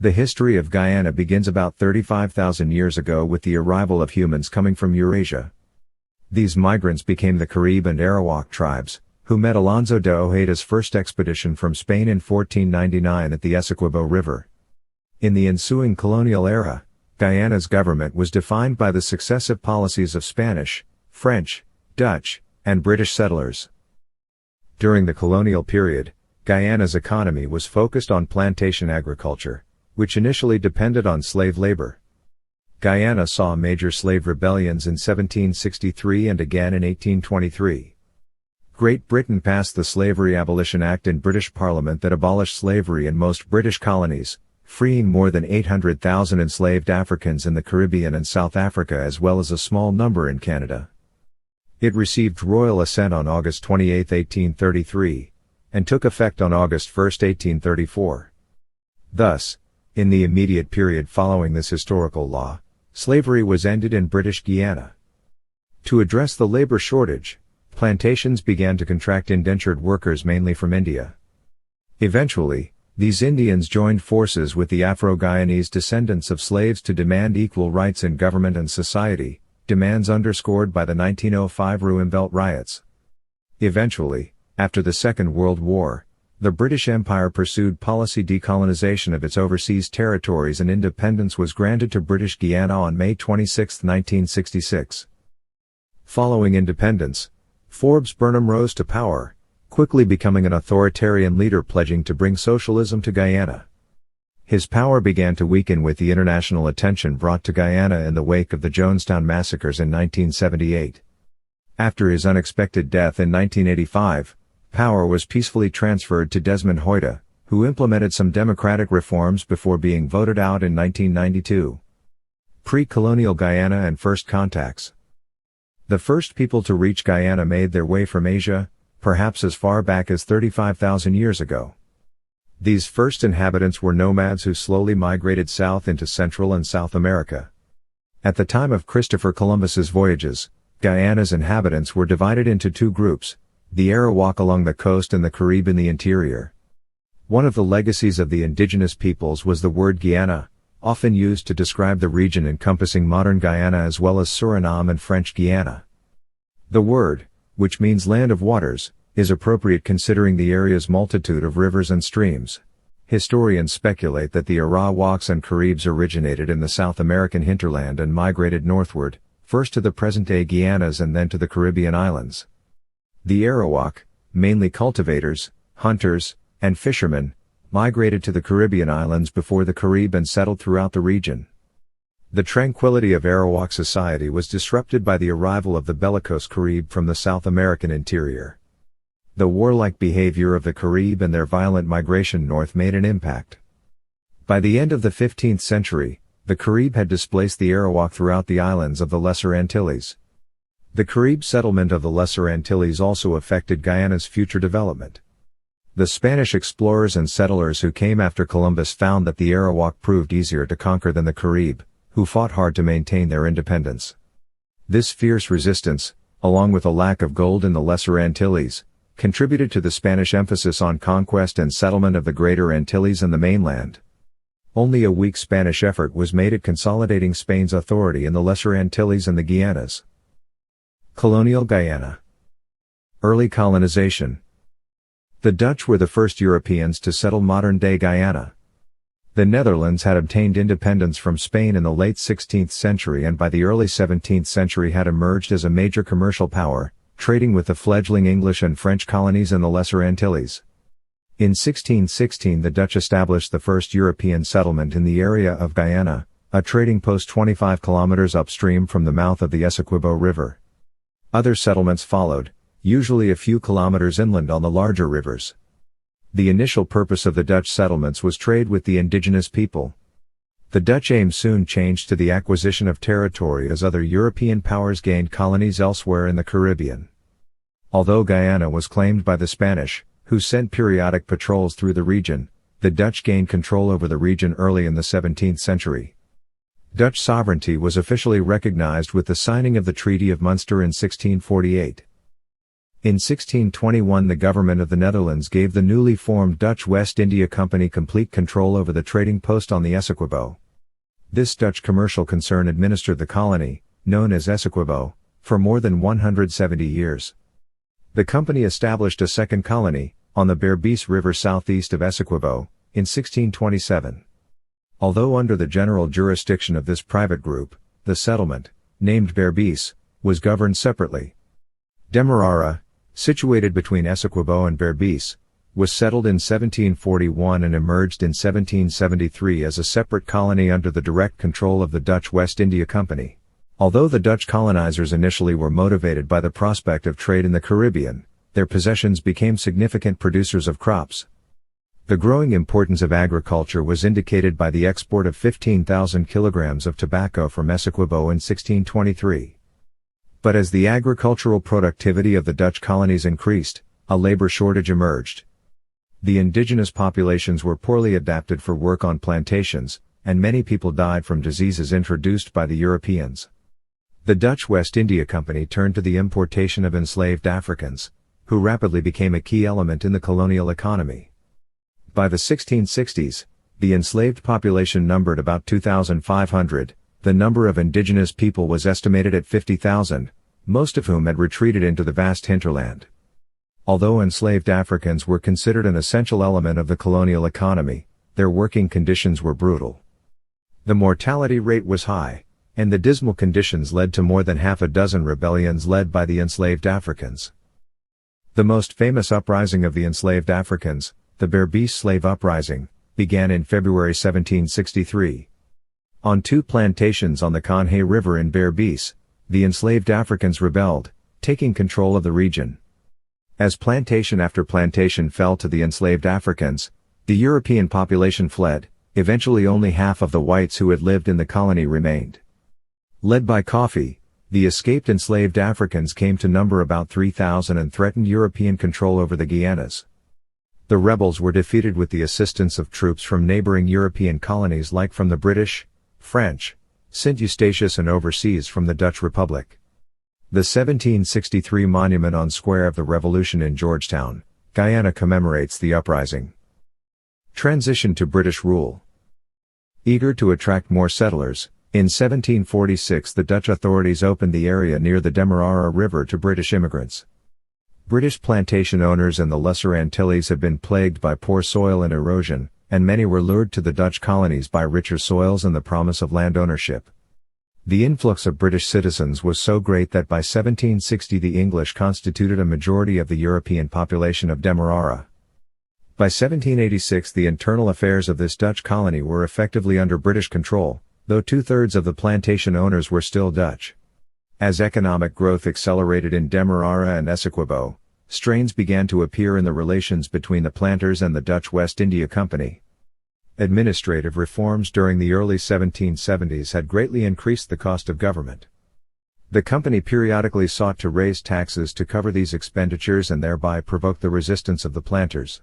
The history of Guyana begins about 35,000 years ago with the arrival of humans coming from Eurasia. These migrants became the Carib and Arawak tribes, who met Alonso de Ojeda's first expedition from Spain in 1499 at the Essequibo River. In the ensuing colonial era, Guyana's government was defined by the successive policies of Spanish, French, Dutch, and British settlers. During the colonial period, Guyana's economy was focused on plantation agriculture, which initially depended on slave labor. Guyana saw major slave rebellions in 1763 and again in 1823. Great Britain passed the Slavery Abolition Act in British Parliament that abolished slavery in most British colonies, freeing more than 800,000 enslaved Africans in the Caribbean and South Africa as well as a small number in Canada. It received Royal Assent on August 28, 1833, and took effect on August 1, 1834. Thus, in the immediate period following this historical law, slavery was ended in British Guiana. To address the labor shortage, plantations began to contract indentured workers mainly from India. Eventually, these Indians joined forces with the Afro-Guyanese descendants of slaves to demand equal rights in government and society, demands underscored by the 1905 Ruimveldt Riots. Eventually, after the Second World War, the British Empire pursued policy decolonization of its overseas territories and independence was granted to British Guiana on May 26, 1966. Following independence, Forbes Burnham rose to power, quickly becoming an authoritarian leader pledging to bring socialism to Guyana. His power began to weaken with the international attention brought to Guyana in the wake of the Jonestown massacres in 1978. After his unexpected death in 1985, power was peacefully transferred to Desmond Ojeda, who implemented some democratic reforms before being voted out in 1992. Pre-colonial Guyana and first contacts. The first people to reach Guyana made their way from Asia, perhaps as far back as 35,000 years ago. These first inhabitants were nomads who slowly migrated south into Central and South America. At the time of Christopher Columbus's voyages, Guyana's inhabitants were divided into two groups, the Arawak along the coast and the Carib in the interior. One of the legacies of the indigenous peoples was the word Guyana, often used to describe the region encompassing modern Guyana as well as Suriname and French Guiana. The word, which means land of waters, is appropriate considering the area's multitude of rivers and streams. Historians speculate that the Arawaks and Caribs originated in the South American hinterland and migrated northward, first to the present-day Guianas and then to the Caribbean islands. The Arawak, mainly cultivators, hunters, and fishermen, migrated to the Caribbean islands before the Carib and settled throughout the region. The tranquility of Arawak society was disrupted by the arrival of the bellicose Carib from the South American interior. The warlike behavior of the Carib and their violent migration north made an impact. By the end of the 15th century, the Carib had displaced the Arawak throughout the islands of the Lesser Antilles. The Carib settlement of the Lesser Antilles also affected Guyana's future development. The Spanish explorers and settlers who came after Columbus found that the Arawak proved easier to conquer than the Carib, who fought hard to maintain their independence. This fierce resistance, along with a lack of gold in the Lesser Antilles, contributed to the Spanish emphasis on conquest and settlement of the Greater Antilles and the mainland. Only a weak Spanish effort was made at consolidating Spain's authority in the Lesser Antilles and the Guianas. Colonial Guyana. Early colonization. The Dutch were the first Europeans to settle modern-day Guyana. The Netherlands had obtained independence from Spain in the late 16th century and by the early 17th century had emerged as a major commercial power, trading with the fledgling English and French colonies in the Lesser Antilles. In 1616 the Dutch established the first European settlement in the area of Guyana, a trading post 25 kilometers upstream from the mouth of the Essequibo River. Other settlements followed, usually a few kilometers inland on the larger rivers. The initial purpose of the Dutch settlements was trade with the indigenous people. The Dutch aim soon changed to the acquisition of territory as other European powers gained colonies elsewhere in the Caribbean. Although Guyana was claimed by the Spanish, who sent periodic patrols through the region, the Dutch gained control over the region early in the 17th century. Dutch sovereignty was officially recognized with the signing of the Treaty of Munster in 1648. In 1621 the government of the Netherlands gave the newly formed Dutch West India Company complete control over the trading post on the Essequibo. This Dutch commercial concern administered the colony, known as Essequibo, for more than 170 years. The company established a second colony, on the Berbice River southeast of Essequibo, in 1627. Although under the general jurisdiction of this private group, the settlement, named Berbice, was governed separately. Demerara, situated between Essequibo and Berbice, was settled in 1741 and emerged in 1773 as a separate colony under the direct control of the Dutch West India Company. Although the Dutch colonizers initially were motivated by the prospect of trade in the Caribbean, their possessions became significant producers of crops. The growing importance of agriculture was indicated by the export of 15,000 kilograms of tobacco from Essequibo in 1623. But as the agricultural productivity of the Dutch colonies increased, a labor shortage emerged. The indigenous populations were poorly adapted for work on plantations, and many people died from diseases introduced by the Europeans. The Dutch West India Company turned to the importation of enslaved Africans, who rapidly became a key element in the colonial economy. By the 1660s, the enslaved population numbered about 2,500, the number of indigenous people was estimated at 50,000, most of whom had retreated into the vast hinterland. Although enslaved Africans were considered an essential element of the colonial economy, their working conditions were brutal. The mortality rate was high, and the dismal conditions led to more than half a dozen rebellions led by the enslaved Africans. The most famous uprising of the enslaved Africans, the Berbice Slave Uprising, began in February 1763. On two plantations on the Conhay River in Berbice, the enslaved Africans rebelled, taking control of the region. As plantation after plantation fell to the enslaved Africans, the European population fled. Eventually only half of the whites who had lived in the colony remained. Led by Coffee, the escaped enslaved Africans came to number about 3,000 and threatened European control over the Guianas. The rebels were defeated with the assistance of troops from neighboring European colonies like from the British, French, St. Eustatius and overseas from the Dutch Republic. The 1763 monument on Square of the Revolution in Georgetown, Guyana commemorates the uprising. Transition to British rule. Eager to attract more settlers, in 1746 the Dutch authorities opened the area near the Demerara River to British immigrants. British plantation owners in the Lesser Antilles had been plagued by poor soil and erosion, and many were lured to the Dutch colonies by richer soils and the promise of land ownership. The influx of British citizens was so great that by 1760 the English constituted a majority of the European population of Demerara. By 1786 the internal affairs of this Dutch colony were effectively under British control, though two-thirds of the plantation owners were still Dutch. As economic growth accelerated in Demerara and Essequibo, strains began to appear in the relations between the planters and the Dutch West India Company. Administrative reforms during the early 1770s had greatly increased the cost of government. The company periodically sought to raise taxes to cover these expenditures and thereby provoke the resistance of the planters.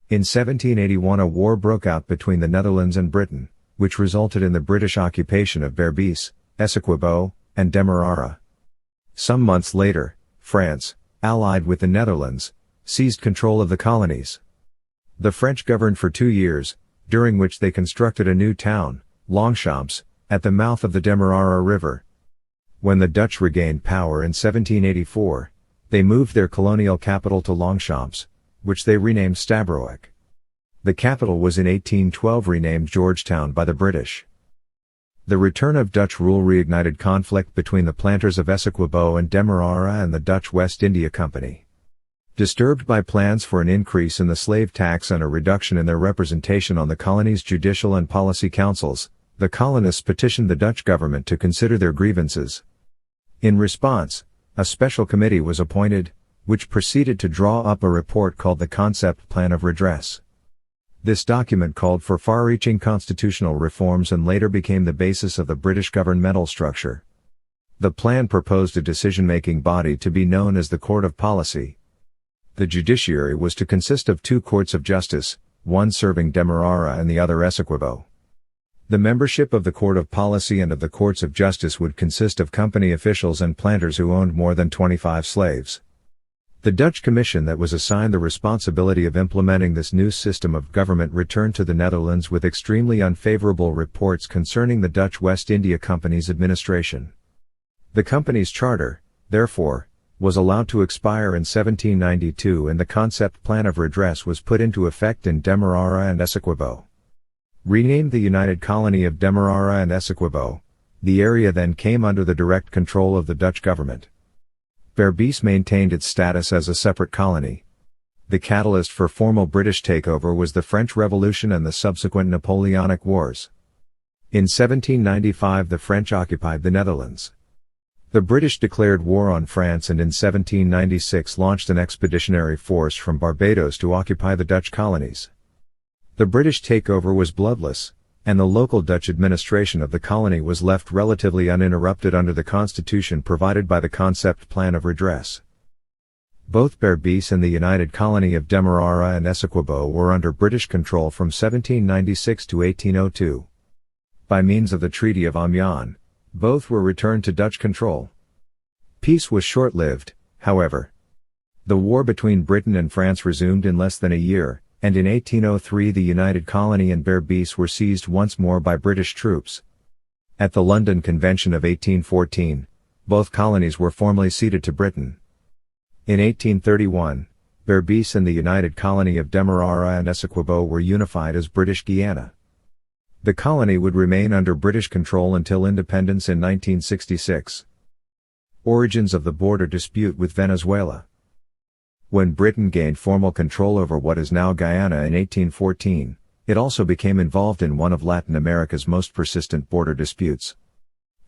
In 1781 a war broke out between the Netherlands and Britain, which resulted in the British occupation of Berbice, Essequibo, and Demerara. Some months later, France, allied with the Netherlands, seized control of the colonies. The French governed for 2 years, during which they constructed a new town, Longchamps, at the mouth of the Demerara River. When the Dutch regained power in 1784, they moved their colonial capital to Longchamps, which they renamed Stabroek. The capital was in 1812 renamed Georgetown by the British. The return of Dutch rule reignited conflict between the planters of Essequibo and Demerara and the Dutch West India Company. Disturbed by plans for an increase in the slave tax and a reduction in their representation on the colony's judicial and policy councils, the colonists petitioned the Dutch government to consider their grievances. In response, a special committee was appointed, which proceeded to draw up a report called the Concept Plan of Redress. This document called for far-reaching constitutional reforms and later became the basis of the British governmental structure. The plan proposed a decision-making body to be known as the Court of Policy. The judiciary was to consist of 2 courts of justice, one serving Demerara and the other Essequibo. The membership of the Court of Policy and of the Courts of Justice would consist of company officials and planters who owned more than 25 slaves. The Dutch commission that was assigned the responsibility of implementing this new system of government returned to the Netherlands with extremely unfavorable reports concerning the Dutch West India Company's administration. The company's charter, therefore, was allowed to expire in 1792 and the concept plan of redress was put into effect in Demerara and Essequibo. Renamed the United Colony of Demerara and Essequibo, the area then came under the direct control of the Dutch government. Berbice maintained its status as a separate colony. The catalyst for formal British takeover was the French Revolution and the subsequent Napoleonic Wars. In 1795 the French occupied the Netherlands. The British declared war on France and in 1796 launched an expeditionary force from Barbados to occupy the Dutch colonies. The British takeover was bloodless, and the local Dutch administration of the colony was left relatively uninterrupted under the constitution provided by the concept plan of redress. Both Berbice and the United Colony of Demerara and Essequibo were under British control from 1796 to 1802. By means of the Treaty of Amiens, both were returned to Dutch control. Peace was short-lived, however. The war between Britain and France resumed in less than a year, and in 1803 the United Colony and Berbice were seized once more by British troops. At the London Convention of 1814, both colonies were formally ceded to Britain. In 1831, Berbice and the United Colony of Demerara and Essequibo were unified as British Guiana. The colony would remain under British control until independence in 1966. Origins of the border dispute with Venezuela. When Britain gained formal control over what is now Guyana in 1814, it also became involved in one of Latin America's most persistent border disputes.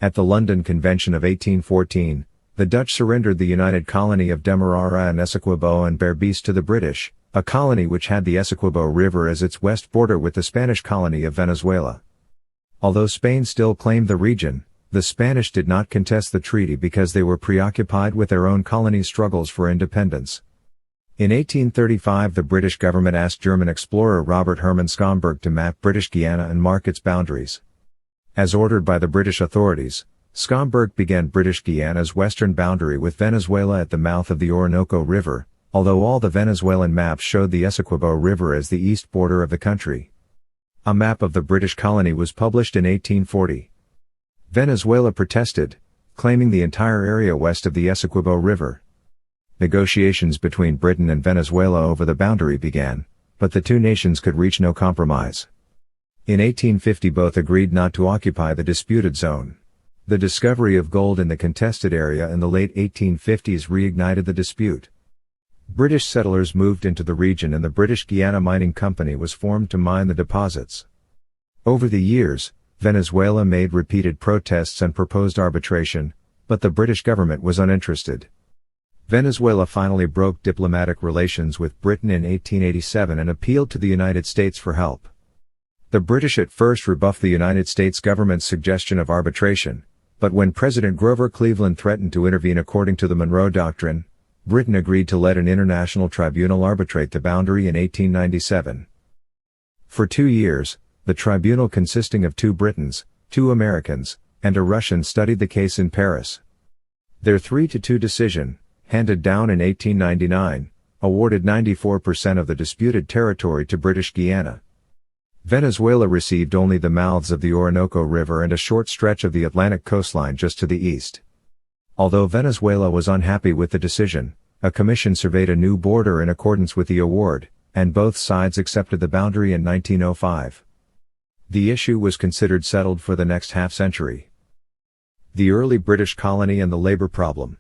At the London Convention of 1814, the Dutch surrendered the United Colony of Demerara and Essequibo and Berbice to the British, a colony which had the Essequibo River as its west border with the Spanish colony of Venezuela. Although Spain still claimed the region, the Spanish did not contest the treaty because they were preoccupied with their own colony's struggles for independence. In 1835 the British government asked German explorer Robert Hermann Schomburgk to map British Guiana and mark its boundaries. As ordered by the British authorities, Schomburgk began British Guiana's western boundary with Venezuela at the mouth of the Orinoco River, although all the Venezuelan maps showed the Essequibo River as the east border of the country. A map of the British colony was published in 1840. Venezuela protested, claiming the entire area west of the Essequibo River. Negotiations between Britain and Venezuela over the boundary began, but the two nations could reach no compromise. In 1850 both agreed not to occupy the disputed zone. The discovery of gold in the contested area in the late 1850s reignited the dispute. British settlers moved into the region and the British Guiana Mining Company was formed to mine the deposits. Over the years, Venezuela made repeated protests and proposed arbitration, but the British government was uninterested. Venezuela finally broke diplomatic relations with Britain in 1887 and appealed to the United States for help. The British at first rebuffed the United States government's suggestion of arbitration, but when President Grover Cleveland threatened to intervene according to the Monroe Doctrine, Britain agreed to let an international tribunal arbitrate the boundary in 1897. For 2 years, the tribunal consisting of 2 Britons, 2 Americans, and a Russian studied the case in Paris. Their 3-2 decision, handed down in 1899, awarded 94% of the disputed territory to British Guiana. Venezuela received only the mouths of the Orinoco River and a short stretch of the Atlantic coastline just to the east. Although Venezuela was unhappy with the decision, a commission surveyed a new border in accordance with the award, and both sides accepted the boundary in 1905. The issue was considered settled for the next half-century. The early British colony and the labor problem.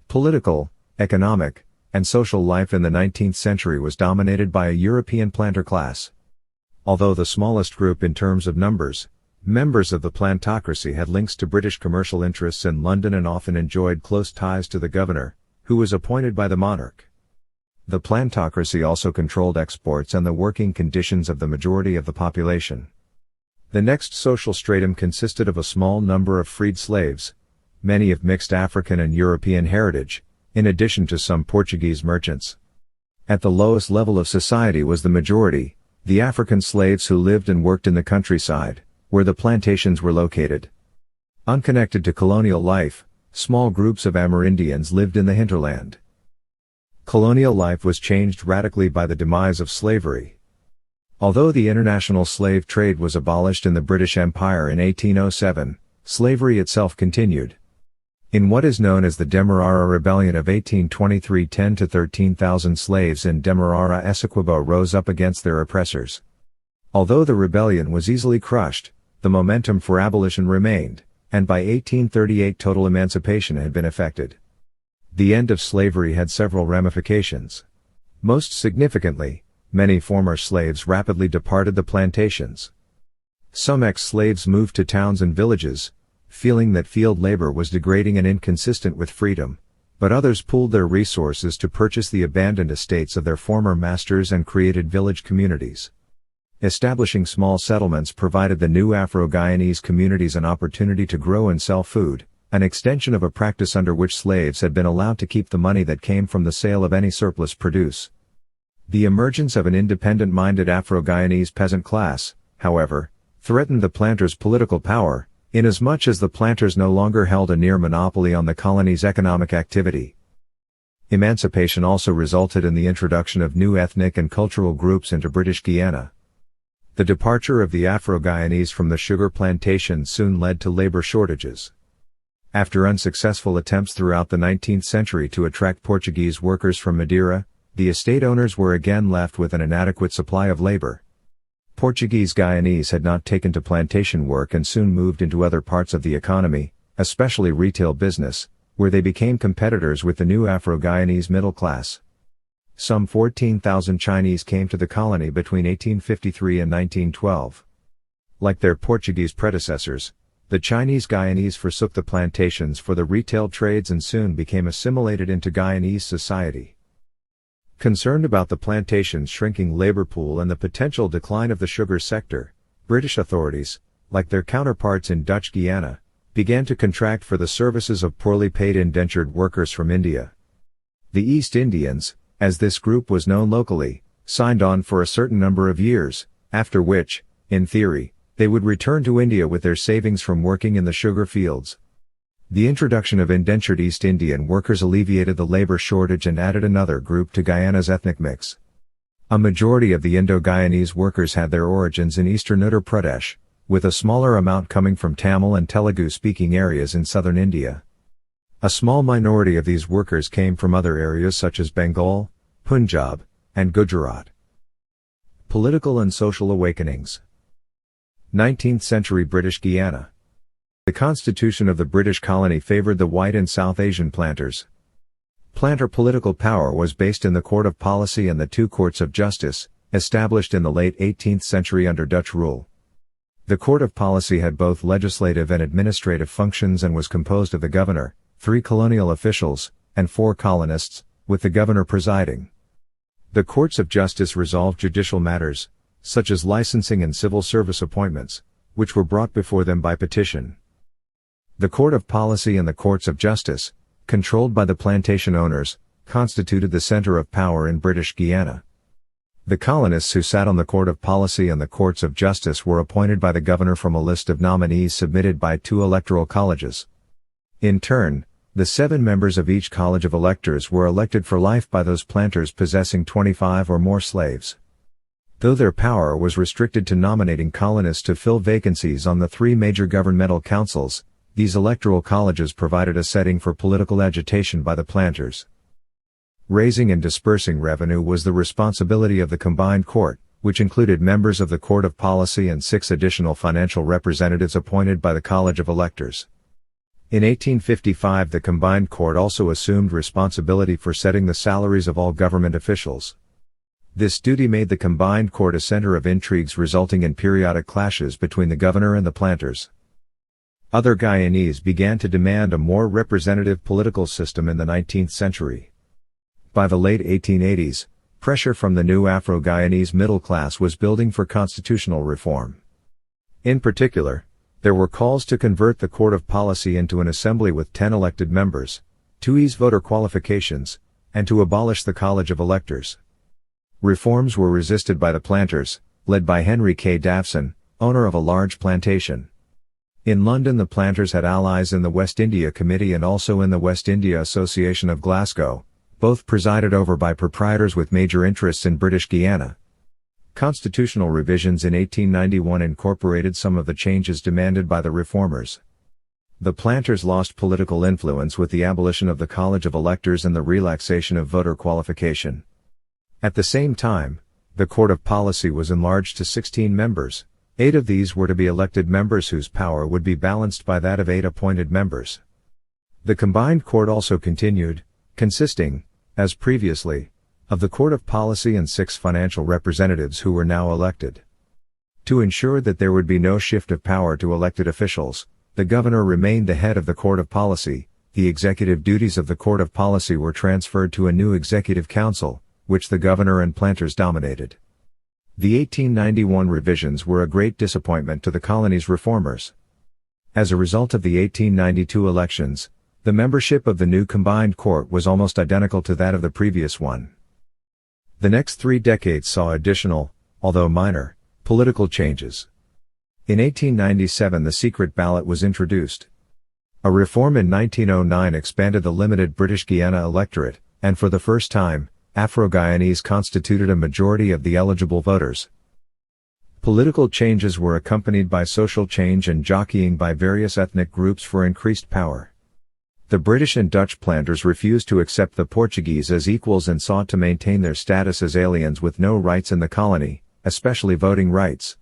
Political, economic, and social life in the 19th century was dominated by a European planter class. Although the smallest group in terms of numbers, members of the plantocracy had links to British commercial interests in London and often enjoyed close ties to the governor, who was appointed by the monarch. The plantocracy also controlled exports and the working conditions of the majority of the population. The next social stratum consisted of a small number of freed slaves, many of mixed African and European heritage, in addition to some Portuguese merchants. At the lowest level of society was the majority, the African slaves who lived and worked in the countryside, where the plantations were located. Unconnected to colonial life, small groups of Amerindians lived in the hinterland. Colonial life was changed radically by the demise of slavery. Although the international slave trade was abolished in the British Empire in 1807, slavery itself continued. In what is known as the Demerara Rebellion of 1823, 10,000 to 13,000 slaves in Demerara, Essequibo rose up against their oppressors. Although the rebellion was easily crushed, the momentum for abolition remained, and by 1838 total emancipation had been effected. The end of slavery had several ramifications. Most significantly, many former slaves rapidly departed the plantations. Some ex-slaves moved to towns and villages, feeling that field labor was degrading and inconsistent with freedom, but others pooled their resources to purchase the abandoned estates of their former masters and created village communities. Establishing small settlements provided the new Afro-Guyanese communities an opportunity to grow and sell food, an extension of a practice under which slaves had been allowed to keep the money that came from the sale of any surplus produce. The emergence of an independent-minded Afro-Guyanese peasant class, however, threatened the planters' political power, inasmuch as the planters no longer held a near monopoly on the colony's economic activity. Emancipation also resulted in the introduction of new ethnic and cultural groups into British Guiana. The departure of the Afro-Guyanese from the sugar plantations soon led to labor shortages. After unsuccessful attempts throughout the 19th century to attract Portuguese workers from Madeira, the estate owners were again left with an inadequate supply of labor. Portuguese Guyanese had not taken to plantation work and soon moved into other parts of the economy, especially retail business, where they became competitors with the new Afro-Guyanese middle class. Some 14,000 Chinese came to the colony between 1853 and 1912. Like their Portuguese predecessors, the Chinese Guyanese forsook the plantations for the retail trades and soon became assimilated into Guyanese society. Concerned about the plantation's shrinking labor pool and the potential decline of the sugar sector, British authorities, like their counterparts in Dutch Guiana, began to contract for the services of poorly paid indentured workers from India. The East Indians, as this group was known locally, signed on for a certain number of years, after which, in theory, they would return to India with their savings from working in the sugar fields. The introduction of indentured East Indian workers alleviated the labor shortage and added another group to Guyana's ethnic mix. A majority of the Indo-Guyanese workers had their origins in eastern Uttar Pradesh, with a smaller amount coming from Tamil and Telugu-speaking areas in southern India. A small minority of these workers came from other areas such as Bengal, Punjab, and Gujarat. Political and social awakenings. 19th century British Guiana. The constitution of the British colony favored the white and South Asian planters. Planter political power was based in the Court of Policy and the two courts of justice, established in the late 18th century under Dutch rule. The Court of Policy had both legislative and administrative functions and was composed of the governor, 3 colonial officials, and 4 colonists, with the governor presiding. The courts of justice resolved judicial matters, such as licensing and civil service appointments, which were brought before them by petition. The Court of Policy and the Courts of Justice, controlled by the plantation owners, constituted the center of power in British Guiana. The colonists who sat on the Court of Policy and the Courts of Justice were appointed by the governor from a list of nominees submitted by 2 electoral colleges. In turn, the 7 members of each college of electors were elected for life by those planters possessing 25 or more slaves. Though their power was restricted to nominating colonists to fill vacancies on the 3 major governmental councils, these electoral colleges provided a setting for political agitation by the planters. Raising and dispersing revenue was the responsibility of the combined court, which included members of the Court of Policy and 6 additional financial representatives appointed by the College of Electors. In 1855 the combined court also assumed responsibility for setting the salaries of all government officials. This duty made the combined court a center of intrigues resulting in periodic clashes between the governor and the planters. Other Guyanese began to demand a more representative political system in the 19th century. By the late 1880s, pressure from the new Afro-Guyanese middle class was building for constitutional reform. In particular, there were calls to convert the Court of Policy into an assembly with 10 elected members, to ease voter qualifications, and to abolish the College of Electors. Reforms were resisted by the planters, led by Henry K. Davson, owner of a large plantation. In London the planters had allies in the West India Committee and also in the West India Association of Glasgow, both presided over by proprietors with major interests in British Guiana. Constitutional revisions in 1891 incorporated some of the changes demanded by the reformers. The planters lost political influence with the abolition of the College of Electors and the relaxation of voter qualification. At the same time, the Court of Policy was enlarged to 16 members. 8 of these were to be elected members whose power would be balanced by that of 8 appointed members. The combined court also continued, consisting, as previously, of the Court of Policy and 6 financial representatives who were now elected. To ensure that there would be no shift of power to elected officials, the governor remained the head of the Court of Policy. The executive duties of the Court of Policy were transferred to a new executive council, which the governor and planters dominated. The 1891 revisions were a great disappointment to the colony's reformers. As a result of the 1892 elections, the membership of the new combined court was almost identical to that of the previous one. The next 3 decades saw additional, although minor, political changes. In 1897 the secret ballot was introduced. A reform in 1909 expanded the limited British Guiana electorate, and for the first time, Afro-Guyanese constituted a majority of the eligible voters. Political changes were accompanied by social change and jockeying by various ethnic groups for increased power. The British and Dutch planters refused to accept the Portuguese as equals and sought to maintain their status as aliens with no rights in the colony, especially voting rights.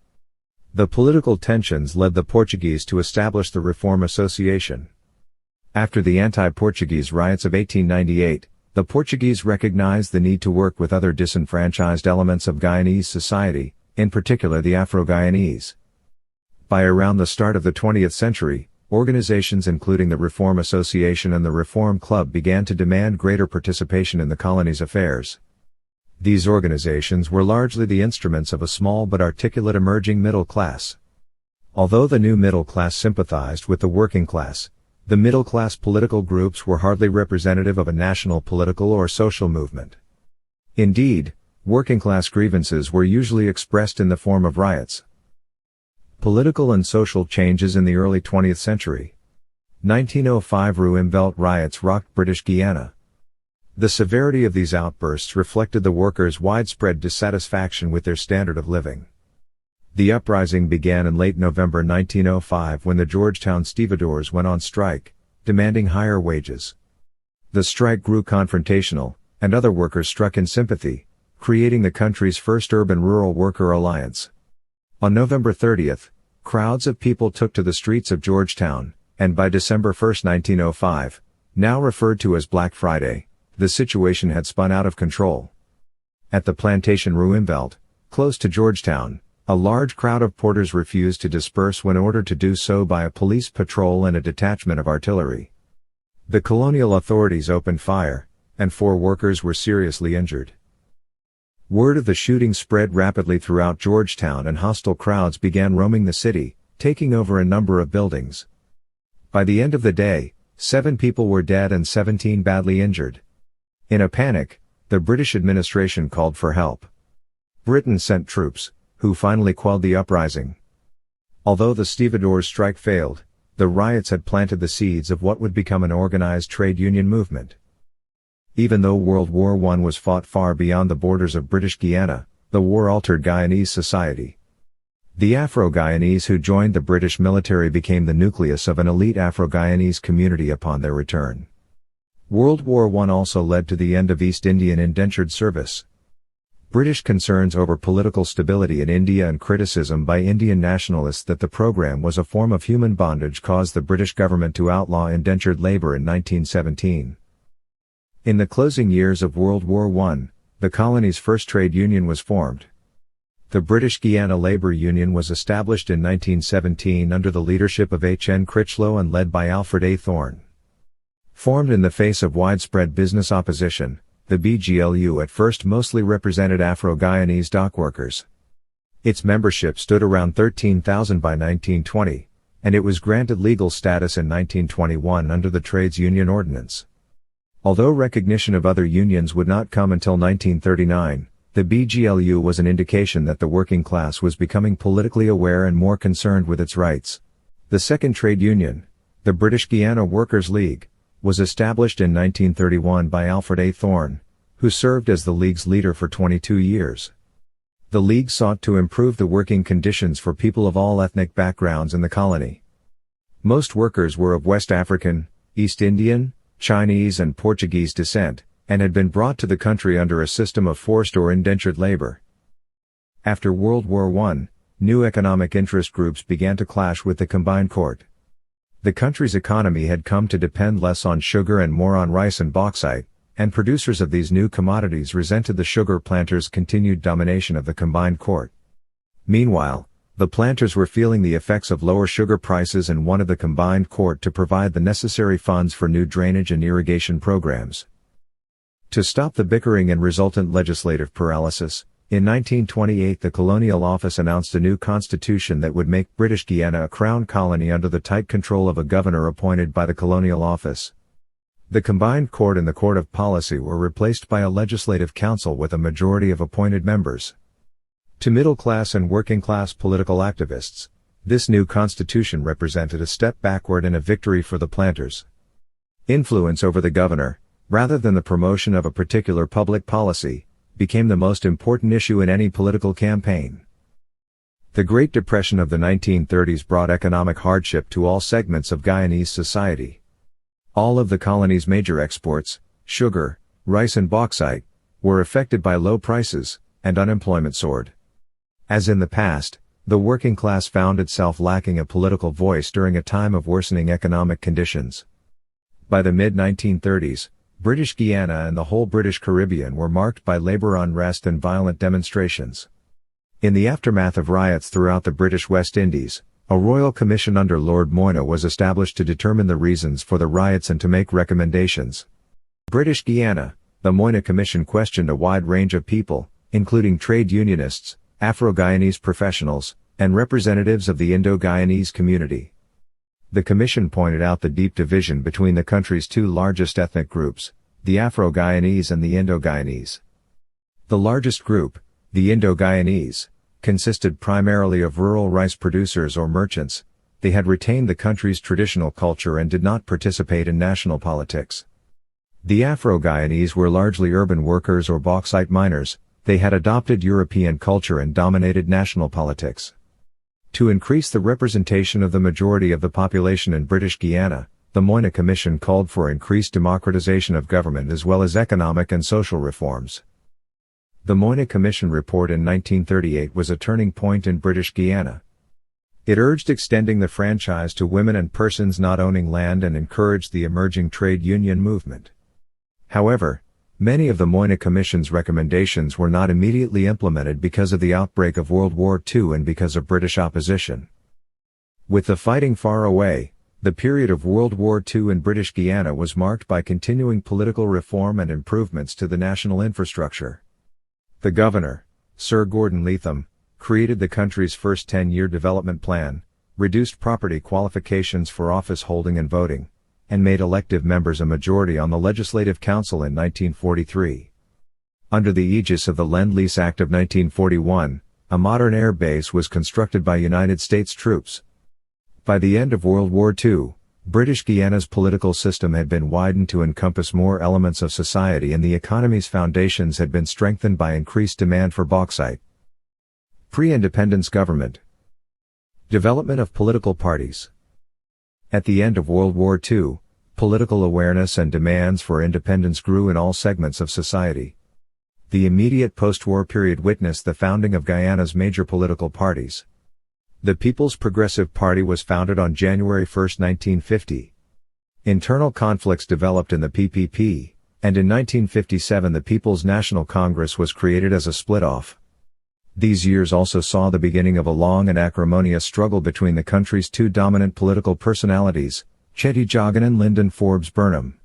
The political tensions led the Portuguese to establish the Reform Association. After the anti-Portuguese riots of 1898, the Portuguese recognized the need to work with other disenfranchised elements of Guyanese society, in particular the Afro-Guyanese. By around the start of the 20th century, organizations including the Reform Association and the Reform Club began to demand greater participation in the colony's affairs. These organizations were largely the instruments of a small but articulate emerging middle class. Although the new middle class sympathized with the working class, the middle class political groups were hardly representative of a national political or social movement. Indeed, working class grievances were usually expressed in the form of riots. Political and social changes in the early 20th century. 1905 Ruimveldt Riots rocked British Guiana. The severity of these outbursts reflected the workers' widespread dissatisfaction with their standard of living. The uprising began in late November 1905 when the Georgetown stevedores went on strike, demanding higher wages. The strike grew confrontational, and other workers struck in sympathy, creating the country's first urban-rural worker alliance. On November 30th, crowds of people took to the streets of Georgetown, and by December 1, 1905, now referred to as Black Friday, the situation had spun out of control. At the plantation Ruimveldt, close to Georgetown, a large crowd of porters refused to disperse when ordered to do so by a police patrol and a detachment of artillery. The colonial authorities opened fire, and 4 workers were seriously injured. Word of the shooting spread rapidly throughout Georgetown and hostile crowds began roaming the city, taking over a number of buildings. By the end of the day, 7 people were dead and 17 badly injured. In a panic, the British administration called for help. Britain sent troops, who finally quelled the uprising. Although the stevedores' strike failed, the riots had planted the seeds of what would become an organized trade union movement. Even though World War I was fought far beyond the borders of British Guiana, the war altered Guyanese society. The Afro-Guyanese who joined the British military became the nucleus of an elite Afro-Guyanese community upon their return. World War I also led to the end of East Indian indentured service. British concerns over political stability in India and criticism by Indian nationalists that the program was a form of human bondage caused the British government to outlaw indentured labor in 1917. In the closing years of World War I, the colony's first trade union was formed. The British Guiana Labour Union was established in 1917 under the leadership of H. N. Critchlow and led by Alfred A. Thorne. Formed in the face of widespread business opposition, the BGLU at first mostly represented Afro-Guyanese dock workers. Its membership stood around 13,000 by 1920, and it was granted legal status in 1921 under the Trades Union Ordinance. Although recognition of other unions would not come until 1939, the BGLU was an indication that the working class was becoming politically aware and more concerned with its rights. The second trade union, the British Guiana Workers' League, was established in 1931 by Alfred A. Thorne, who served as the League's leader for 22 years. The League sought to improve the working conditions for people of all ethnic backgrounds in the colony. Most workers were of West African, East Indian, Chinese and Portuguese descent, and had been brought to the country under a system of forced or indentured labor. After World War I, new economic interest groups began to clash with the Combined Court. The country's economy had come to depend less on sugar and more on rice and bauxite, and producers of these new commodities resented the sugar planters' continued domination of the Combined Court. Meanwhile, the planters were feeling the effects of lower sugar prices and wanted the Combined Court to provide the necessary funds for new drainage and irrigation programs. To stop the bickering and resultant legislative paralysis, in 1928 the Colonial Office announced a new constitution that would make British Guiana a crown colony under the tight control of a governor appointed by the Colonial Office. The Combined Court and the Court of Policy were replaced by a legislative council with a majority of appointed members. To middle-class and working-class political activists, this new constitution represented a step backward and a victory for the planters. Influence over the governor, rather than the promotion of a particular public policy, became the most important issue in any political campaign. The Great Depression of the 1930s brought economic hardship to all segments of Guyanese society. All of the colony's major exports, sugar, rice and bauxite, were affected by low prices, and unemployment soared. As in the past, the working class found itself lacking a political voice during a time of worsening economic conditions. By the mid-1930s, British Guiana and the whole British Caribbean were marked by labor unrest and violent demonstrations. In the aftermath of riots throughout the British West Indies, a royal commission under Lord Moyna was established to determine the reasons for the riots and to make recommendations. British Guiana, the Moyna Commission questioned a wide range of people, including trade unionists, Afro-Guyanese professionals, and representatives of the Indo-Guyanese community. The Commission pointed out the deep division between the country's two largest ethnic groups, the Afro-Guyanese and the Indo-Guyanese. The largest group, the Indo-Guyanese, consisted primarily of rural rice producers or merchants. They had retained the country's traditional culture and did not participate in national politics. The Afro-Guyanese were largely urban workers or bauxite miners. They had adopted European culture and dominated national politics. To increase the representation of the majority of the population in British Guiana, the Moyna Commission called for increased democratization of government as well as economic and social reforms. The Moyna Commission report in 1938 was a turning point in British Guiana. It urged extending the franchise to women and persons not owning land and encouraged the emerging trade union movement. However, many of the Moyna Commission's recommendations were not immediately implemented because of the outbreak of World War II and because of British opposition. With the fighting far away, the period of World War II in British Guiana was marked by continuing political reform and improvements to the national infrastructure. The governor, Sir Gordon Leatham, created the country's first 10-year development plan, reduced property qualifications for office holding and voting, and made elective members a majority on the Legislative Council in 1943. Under the aegis of the Lend-Lease Act of 1941, a modern air base was constructed by United States troops. By the end of World War II, British Guiana's political system had been widened to encompass more elements of society and the economy's foundations had been strengthened by increased demand for bauxite. Pre-independence government. Development of political parties. At the end of World War II, political awareness and demands for independence grew in all segments of society. The immediate post-war period witnessed the founding of Guyana's major political parties. The People's Progressive Party was founded on January 1, 1950. Internal conflicts developed in the PPP, and in 1957 the People's National Congress was created as a split-off. These years also saw the beginning of a long and acrimonious struggle between the country's two dominant political personalities, Chetty Jagan and Lyndon Forbes Burnham.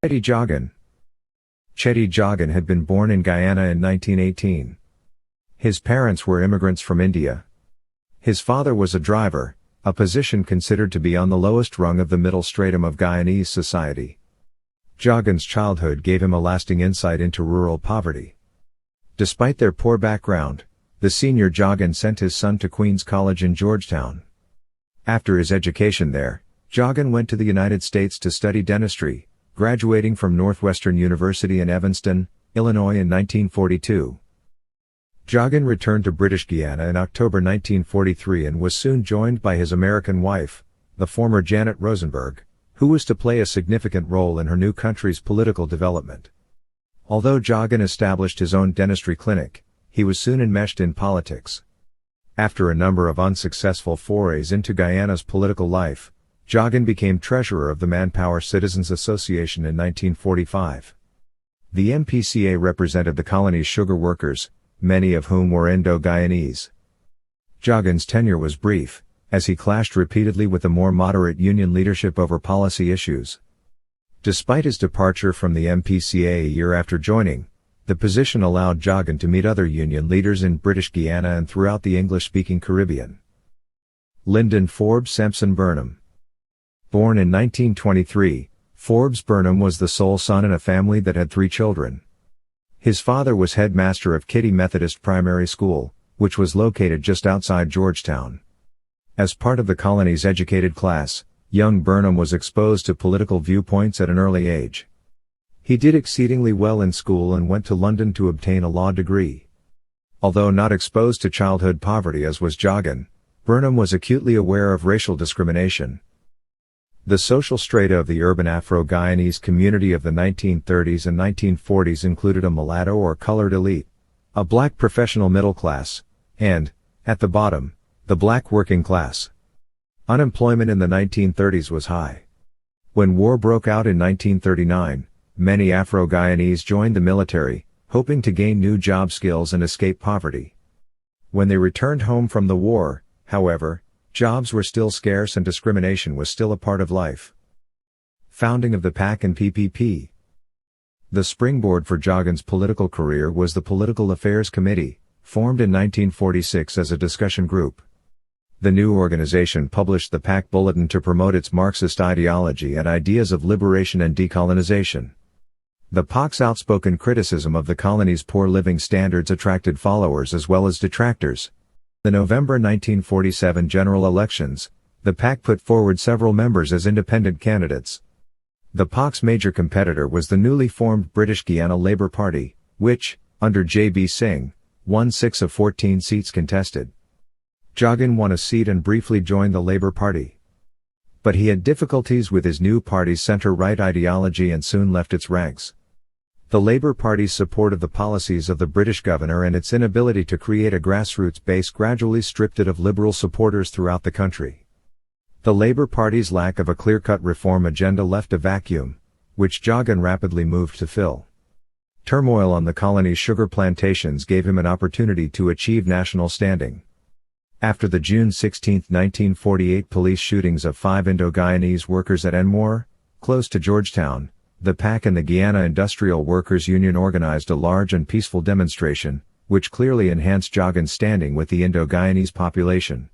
Chetty Jagan had been born in Guyana in 1918. His parents were immigrants from India. His father was a driver, a position considered to be on the lowest rung of the middle stratum of Guyanese society. Jagan's childhood gave him a lasting insight into rural poverty. Despite their poor background, the senior Jagan sent his son to Queen's College in Georgetown. After his education there, Jagan went to the United States to study dentistry, graduating from Northwestern University in Evanston, Illinois in 1942. Jagan returned to British Guiana in October 1943 and was soon joined by his American wife, the former Janet Rosenberg, who was to play a significant role in her new country's political development. Although Jagan established his own dentistry clinic, he was soon enmeshed in politics. After a number of unsuccessful forays into Guyana's political life, Jagan became treasurer of the Manpower Citizens Association in 1945. The MPCA represented the colony's sugar workers, many of whom were Indo-Guyanese. Jagan's tenure was brief, as he clashed repeatedly with the more moderate union leadership over policy issues. Despite his departure from the MPCA a year after joining, the position allowed Jagan to meet other union leaders in British Guiana and throughout the English-speaking Caribbean. Lyndon Forbes Sampson Burnham. Born in 1923, Forbes Burnham was the sole son in a family that had 3 children. His father was headmaster of Kitty Methodist Primary School, which was located just outside Georgetown. As part of the colony's educated class, young Burnham was exposed to political viewpoints at an early age. He did exceedingly well in school and went to London to obtain a law degree. Although not exposed to childhood poverty as was Jagan, Burnham was acutely aware of racial discrimination. The social strata of the urban Afro-Guyanese community of the 1930s and 1940s included a mulatto or colored elite, a black professional middle class, and, at the bottom, the black working class. Unemployment in the 1930s was high. When war broke out in 1939, many Afro-Guyanese joined the military, hoping to gain new job skills and escape poverty. When they returned home from the war, however, jobs were still scarce and discrimination was still a part of life. Founding of the PAC and PPP. The springboard for Jagan's political career was the Political Affairs Committee, formed in 1946 as a discussion group. The new organization published the PAC Bulletin to promote its Marxist ideology and ideas of liberation and decolonization. The PAC's outspoken criticism of the colony's poor living standards attracted followers as well as detractors. The November 1947 general elections, the PAC put forward several members as independent candidates. The PAC's major competitor was the newly formed British Guiana Labour Party, which, under J.B. Singh, won 6 of 14 seats contested. Jagan won a seat and briefly joined the Labour Party. But he had difficulties with his new party's centre-right ideology and soon left its ranks. The Labour Party's support of the policies of the British governor and its inability to create a grassroots base gradually stripped it of liberal supporters throughout the country. The Labour Party's lack of a clear-cut reform agenda left a vacuum, which Jagan rapidly moved to fill. Turmoil on the colony's sugar plantations gave him an opportunity to achieve national standing. After the June 16, 1948 police shootings of 5 Indo-Guyanese workers at Enmore, close to Georgetown, the PAC and the Guiana Industrial Workers Union organized a large and peaceful demonstration, which clearly enhanced Jagan's standing with the Indo-Guyanese population.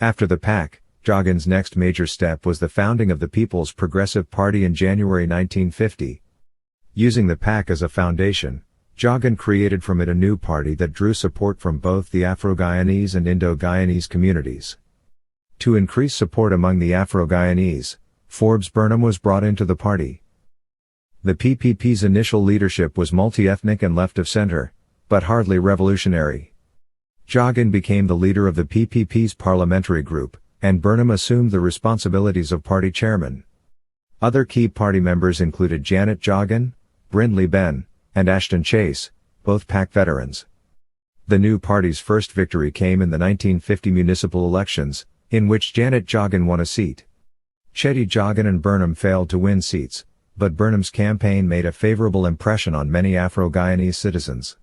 After the PAC, Jagan's next major step was the founding of the People's Progressive Party in January 1950. Using the PAC as a foundation, Jagan created from it a new party that drew support from both the Afro-Guyanese and Indo-Guyanese communities. To increase support among the Afro-Guyanese, Forbes Burnham was brought into the party. The PPP's initial leadership was multi-ethnic and left of center, but hardly revolutionary. Jagan became the leader of the PPP's parliamentary group, and Burnham assumed the responsibilities of party chairman. Other key party members included Janet Jagan, Brindley Ben, and Ashton Chase, both PAC veterans. The new party's first victory came in the 1950 municipal elections, in which Janet Jagan won a seat. Chetty Jagan and Burnham failed to win seats, but Burnham's campaign made a favorable impression on many Afro-Guyanese citizens.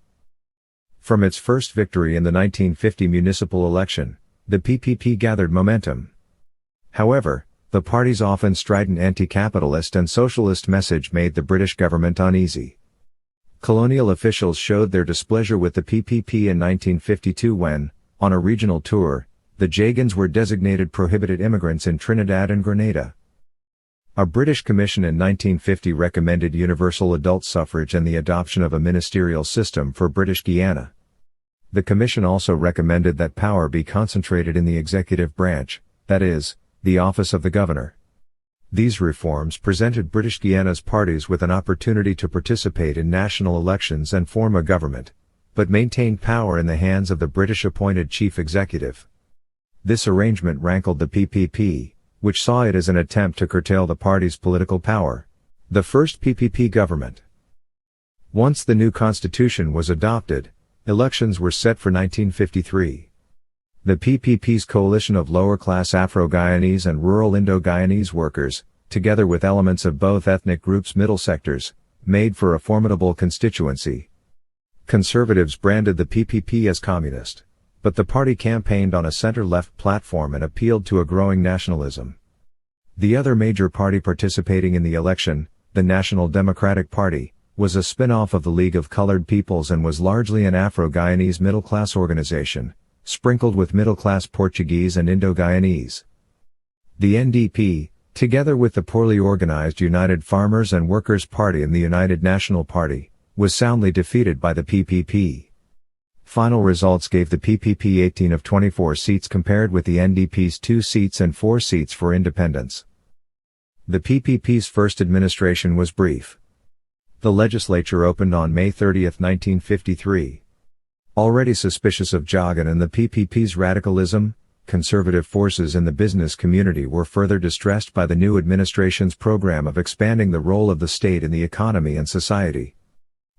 From its first victory in the 1950 municipal election, the PPP gathered momentum. However, the party's often strident anti-capitalist and socialist message made the British government uneasy. Colonial officials showed their displeasure with the PPP in 1952 when, on a regional tour, the Jagans were designated prohibited immigrants in Trinidad and Grenada. A British commission in 1950 recommended universal adult suffrage and the adoption of a ministerial system for British Guiana. The commission also recommended that power be concentrated in the executive branch, that is, the office of the governor. These reforms presented British Guiana's parties with an opportunity to participate in national elections and form a government, but maintained power in the hands of the British-appointed chief executive. This arrangement rankled the PPP, which saw it as an attempt to curtail the party's political power. The first PPP government. Once the new constitution was adopted, elections were set for 1953. The PPP's coalition of lower-class Afro-Guyanese and rural Indo-Guyanese workers, together with elements of both ethnic groups' middle sectors, made for a formidable constituency. Conservatives branded the PPP as communist, but the party campaigned on a center-left platform and appealed to a growing nationalism. The other major party participating in the election, the National Democratic Party, was a spin-off of the League of Colored Peoples and was largely an Afro-Guyanese middle-class organization, sprinkled with middle-class Portuguese and Indo-Guyanese. The NDP, together with the poorly organized United Farmers and Workers' Party and the United National Party, was soundly defeated by the PPP. Final results gave the PPP 18 of 24 seats compared with the NDP's 2 seats and 4 seats for independents. The PPP's first administration was brief. The legislature opened on May 30, 1953. Already suspicious of Jogan and the PPP's radicalism, conservative forces in the business community were further distressed by the new administration's program of expanding the role of the state in the economy and society.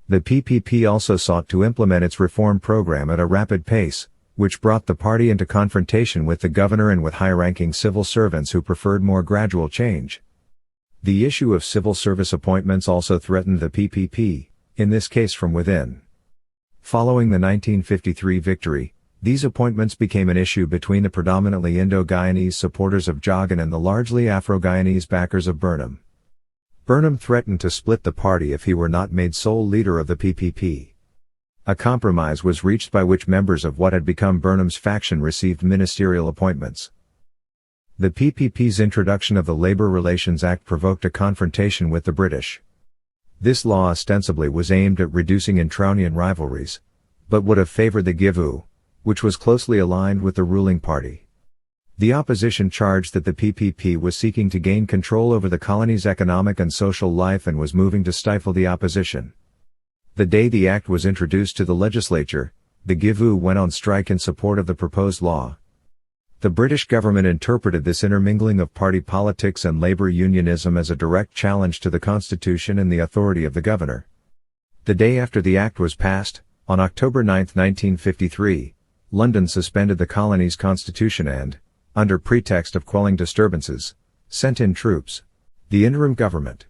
The PPP also sought to implement its reform program at a rapid pace, which brought the party into confrontation with the governor and with high-ranking civil servants who preferred more gradual change. The issue of civil service appointments also threatened the PPP, in this case from within. Following the 1953 victory, these appointments became an issue between the predominantly Indo-Guyanese supporters of Jogan and the largely Afro-Guyanese backers of Burnham. Burnham threatened to split the party if he were not made sole leader of the PPP. A compromise was reached by which members of what had become Burnham's faction received ministerial appointments. The PPP's introduction of the Labor Relations Act provoked a confrontation with the British. This law ostensibly was aimed at reducing intra-union rivalries, but would have favored the Givu, which was closely aligned with the ruling party. The opposition charged that the PPP was seeking to gain control over the colony's economic and social life and was moving to stifle the opposition. The day the act was introduced to the legislature, the Givu went on strike in support of the proposed law. The British government interpreted this intermingling of party politics and labor unionism as a direct challenge to the constitution and the authority of the governor. The day after the act was passed, on October 9, 1953, London suspended the colony's constitution and, under pretext of quelling disturbances, sent in troops. The interim government.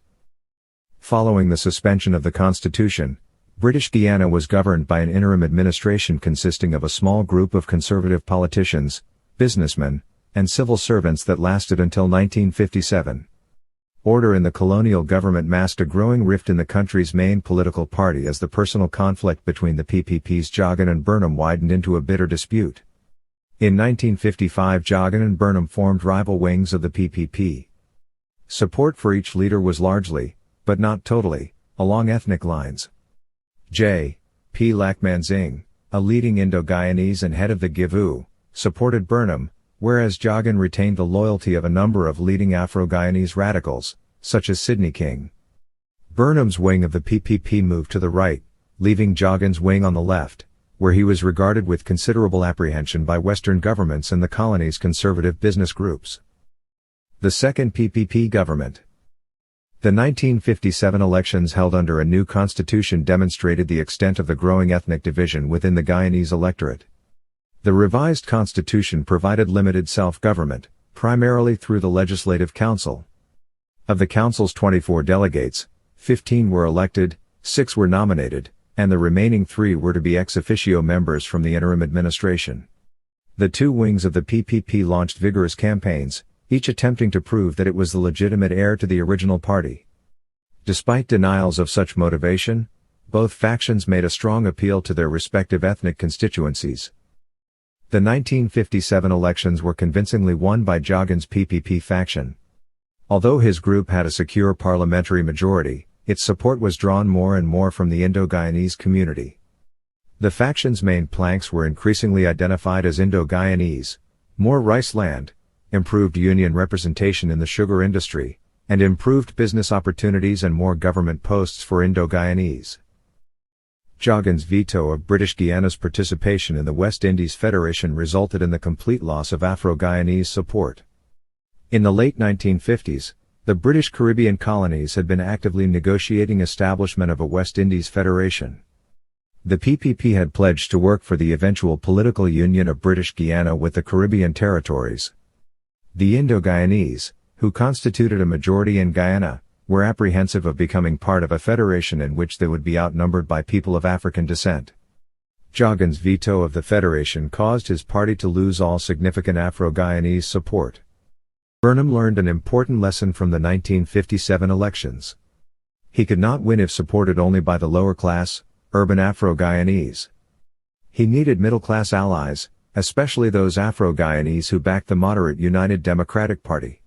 Following the suspension of the constitution, British Guiana was governed by an interim administration consisting of a small group of conservative politicians, businessmen, and civil servants that lasted until 1957. Order in the colonial government masked a growing rift in the country's main political party as the personal conflict between the PPP's Jogan and Burnham widened into a bitter dispute. In 1955, Jogan and Burnham formed rival wings of the PPP. Support for each leader was largely, but not totally, along ethnic lines. J. P. Lakmanzing, a leading Indo-Guyanese and head of the Givu, supported Burnham, whereas Jogan retained the loyalty of a number of leading Afro-Guyanese radicals, such as Sidney King. Burnham's wing of the PPP moved to the right, leaving Jogan's wing on the left, where he was regarded with considerable apprehension by Western governments and the colony's conservative business groups. The second PPP government. The 1957 elections held under a new constitution demonstrated the extent of the growing ethnic division within the Guyanese electorate. The revised constitution provided limited self-government, primarily through the Legislative Council. Of the council's 24 delegates, 15 were elected, 6 were nominated, and the remaining 3 were to be ex officio members from the interim administration. The two wings of the PPP launched vigorous campaigns, each attempting to prove that it was the legitimate heir to the original party. Despite denials of such motivation, both factions made a strong appeal to their respective ethnic constituencies. The 1957 elections were convincingly won by Jogan's PPP faction. Although his group had a secure parliamentary majority, its support was drawn more and more from the Indo-Guyanese community. The faction's main planks were increasingly identified as Indo-Guyanese: more rice land, improved union representation in the sugar industry, and improved business opportunities and more government posts for Indo-Guyanese. Jagan's veto of British Guiana's participation in the West Indies Federation resulted in the complete loss of Afro-Guyanese support. In the late 1950s, the British Caribbean colonies had been actively negotiating establishment of a West Indies Federation. The PPP had pledged to work for the eventual political union of British Guiana with the Caribbean territories. The Indo-Guyanese, who constituted a majority in Guyana, were apprehensive of becoming part of a federation in which they would be outnumbered by people of African descent. Jagan's veto of the federation caused his party to lose all significant Afro-Guyanese support. Burnham learned an important lesson from the 1957 elections. He could not win if supported only by the lower-class, urban Afro-Guyanese. He needed middle-class allies, especially those Afro-Guyanese who backed the moderate United Democratic Party.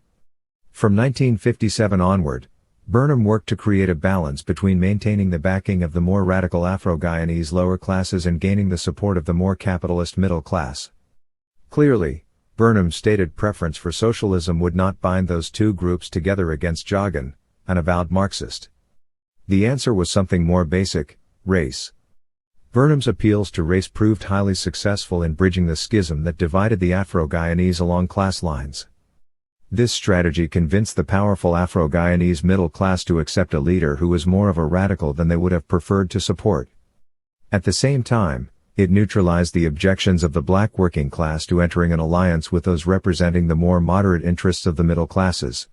From 1957 onward, Burnham worked to create a balance between maintaining the backing of the more radical Afro-Guyanese lower classes and gaining the support of the more capitalist middle class. Clearly, Burnham's stated preference for socialism would not bind those two groups together against Jagan, an avowed Marxist. The answer was something more basic: race. Burnham's appeals to race proved highly successful in bridging the schism that divided the Afro-Guyanese along class lines. This strategy convinced the powerful Afro-Guyanese middle class to accept a leader who was more of a radical than they would have preferred to support. At the same time, it neutralized the objections of the black working class to entering an alliance with those representing the more moderate interests of the middle classes.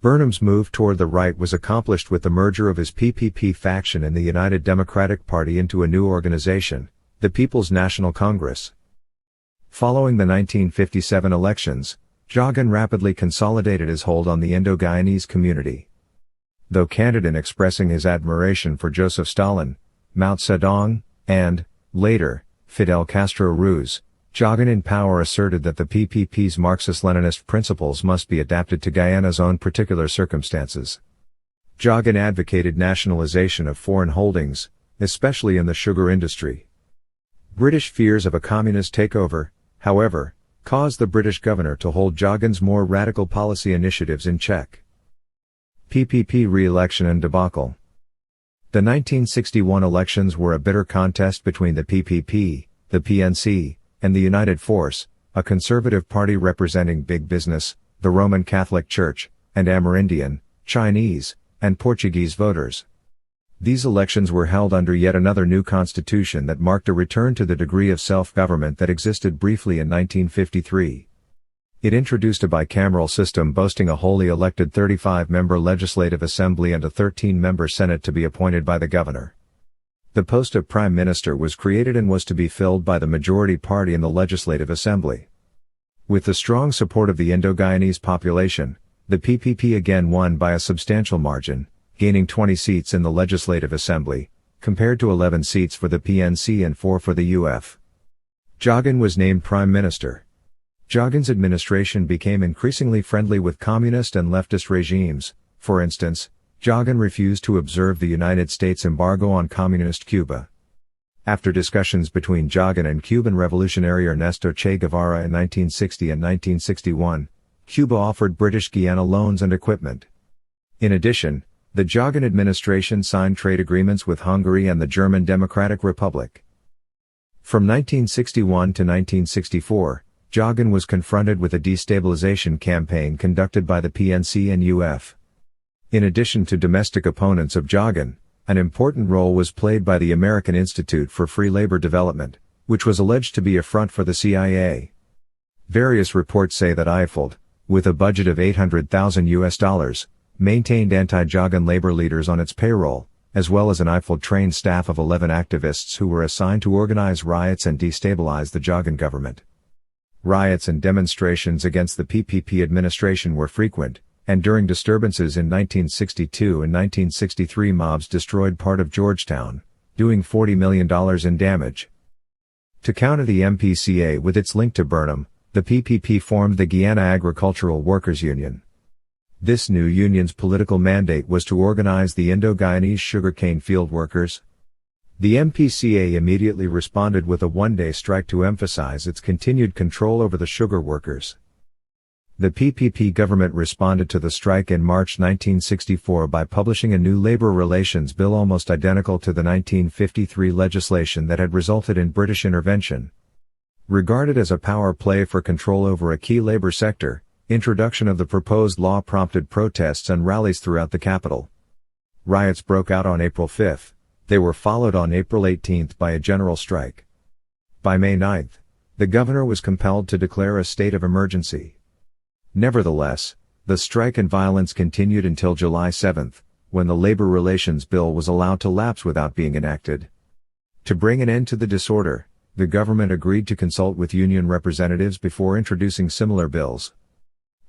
Burnham's move toward the right was accomplished with the merger of his PPP faction and the United Democratic Party into a new organization, the People's National Congress. Following the 1957 elections, Jagan rapidly consolidated his hold on the Indo-Guyanese community. Though candid in expressing his admiration for Joseph Stalin, Mao Zedong, and, later, Fidel Castro Ruz, Jagan in power asserted that the PPP's Marxist-Leninist principles must be adapted to Guyana's own particular circumstances. Jagan advocated nationalization of foreign holdings, especially in the sugar industry. British fears of a communist takeover, however, caused the British governor to hold Jagan's more radical policy initiatives in check. PPP re-election and debacle. The 1961 elections were a bitter contest between the PPP, the PNC, and the United Force, a conservative party representing big business, the Roman Catholic Church, and Amerindian, Chinese, and Portuguese voters. These elections were held under yet another new constitution that marked a return to the degree of self-government that existed briefly in 1953. It introduced a bicameral system boasting a wholly elected 35-member legislative assembly and a 13-member Senate to be appointed by the governor. The post of prime minister was created and was to be filled by the majority party in the legislative assembly. With the strong support of the Indo-Guyanese population, the PPP again won by a substantial margin, gaining 20 seats in the Legislative Assembly, compared to 11 seats for the PNC and 4 for the UF. Jagan was named Prime Minister. Jagan's administration became increasingly friendly with communist and leftist regimes. For instance, Jagan refused to observe the United States embargo on communist Cuba. After discussions between Jagan and Cuban revolutionary Ernesto Che Guevara in 1960 and 1961, Cuba offered British Guiana loans and equipment. In addition, the Jagan administration signed trade agreements with Hungary and the German Democratic Republic. From 1961 to 1964, Jagan was confronted with a destabilization campaign conducted by the PNC and UF. In addition to domestic opponents of Jagan, an important role was played by the American Institute for Free Labor Development, which was alleged to be a front for the CIA. Various reports say that IFLD, with a budget of $800,000, maintained anti-Jagan labor leaders on its payroll, as well as an IFLD-trained staff of 11 activists who were assigned to organize riots and destabilize the Jagan government. Riots and demonstrations against the PPP administration were frequent, and during disturbances in 1962 and 1963 mobs destroyed part of Georgetown, doing $40 million in damage. To counter the MPCA with its link to Burnham, the PPP formed the Guyana Agricultural Workers Union. This new union's political mandate was to organize the Indo-Guyanese sugarcane field workers. The MPCA immediately responded with a one-day strike to emphasize its continued control over the sugar workers. The PPP government responded to the strike in March 1964 by publishing a new labor relations bill almost identical to the 1953 legislation that had resulted in British intervention. Regarded as a power play for control over a key labor sector, introduction of the proposed law prompted protests and rallies throughout the capital. Riots broke out on April 5. They were followed on April 18 by a general strike. By May 9, the governor was compelled to declare a state of emergency. Nevertheless, the strike and violence continued until July 7, when the labor relations bill was allowed to lapse without being enacted. To bring an end to the disorder, the government agreed to consult with union representatives before introducing similar bills.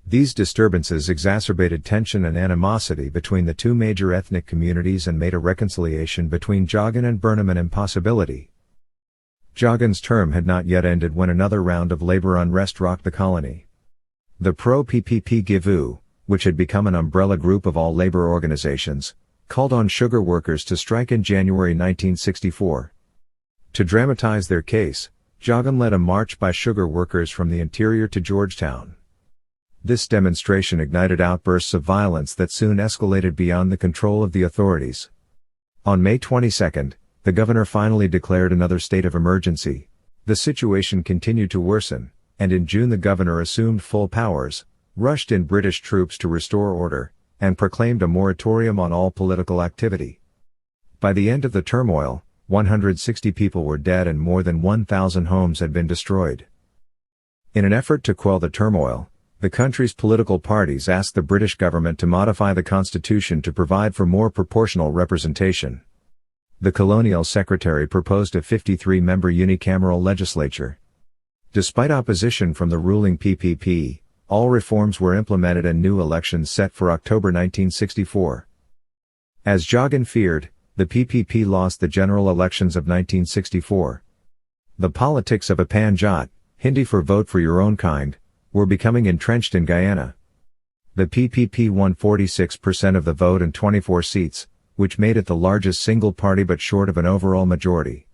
These disturbances exacerbated tension and animosity between the two major ethnic communities and made a reconciliation between Jagan and Burnham an impossibility. Jagan's term had not yet ended when another round of labor unrest rocked the colony. The pro-PPP Givu, which had become an umbrella group of all labor organizations, called on sugar workers to strike in January 1964. To dramatize their case, Jagan led a march by sugar workers from the interior to Georgetown. This demonstration ignited outbursts of violence that soon escalated beyond the control of the authorities. On May 22, the governor finally declared another state of emergency. The situation continued to worsen, and in June the governor assumed full powers, rushed in British troops to restore order, and proclaimed a moratorium on all political activity. By the end of the turmoil, 160 people were dead and more than 1,000 homes had been destroyed. In an effort to quell the turmoil, the country's political parties asked the British government to modify the constitution to provide for more proportional representation. The colonial secretary proposed a 53-member unicameral legislature. Despite opposition from the ruling PPP, all reforms were implemented and new elections set for October 1964. As Jagan feared, the PPP lost the general elections of 1964. The politics of a Panjat, Hindi for vote for your own kind, were becoming entrenched in Guyana. The PPP won 46% of the vote and 24 seats, which made it the largest single party but short of an overall majority.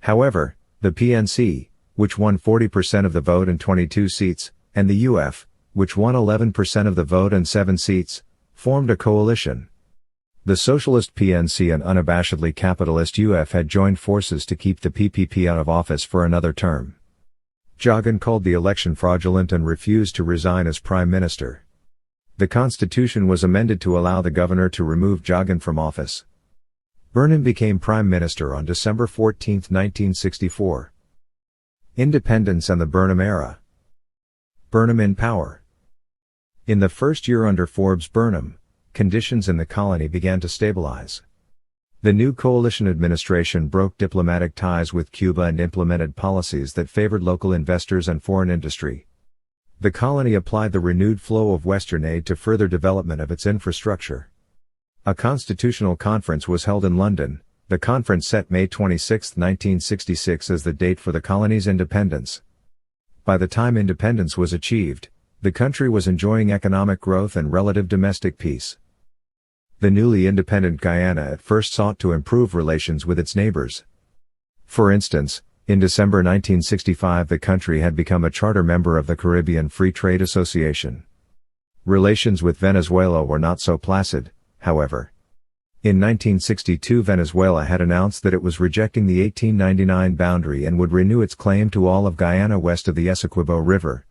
However, the PNC, which won 40% of the vote and 22 seats, and the UF, which won 11% of the vote and 7 seats, formed a coalition. The socialist PNC and unabashedly capitalist UF had joined forces to keep the PPP out of office for another term. Jagan called the election fraudulent and refused to resign as prime minister. The constitution was amended to allow the governor to remove Jagan from office. Burnham became prime minister on December 14, 1964. Independence and the Burnham era. Burnham in power. In the first year under Forbes Burnham, conditions in the colony began to stabilize. The new coalition administration broke diplomatic ties with Cuba and implemented policies that favored local investors and foreign industry. The colony applied the renewed flow of Western aid to further development of its infrastructure. A constitutional conference was held in London. The conference set May 26, 1966 as the date for the colony's independence. By the time independence was achieved, the country was enjoying economic growth and relative domestic peace. The newly independent Guyana at first sought to improve relations with its neighbors. For instance, in December 1965 the country had become a charter member of the Caribbean Free Trade Association. Relations with Venezuela were not so placid, however. In 1962 Venezuela had announced that it was rejecting the 1899 boundary and would renew its claim to all of Guyana west of the Essequibo River.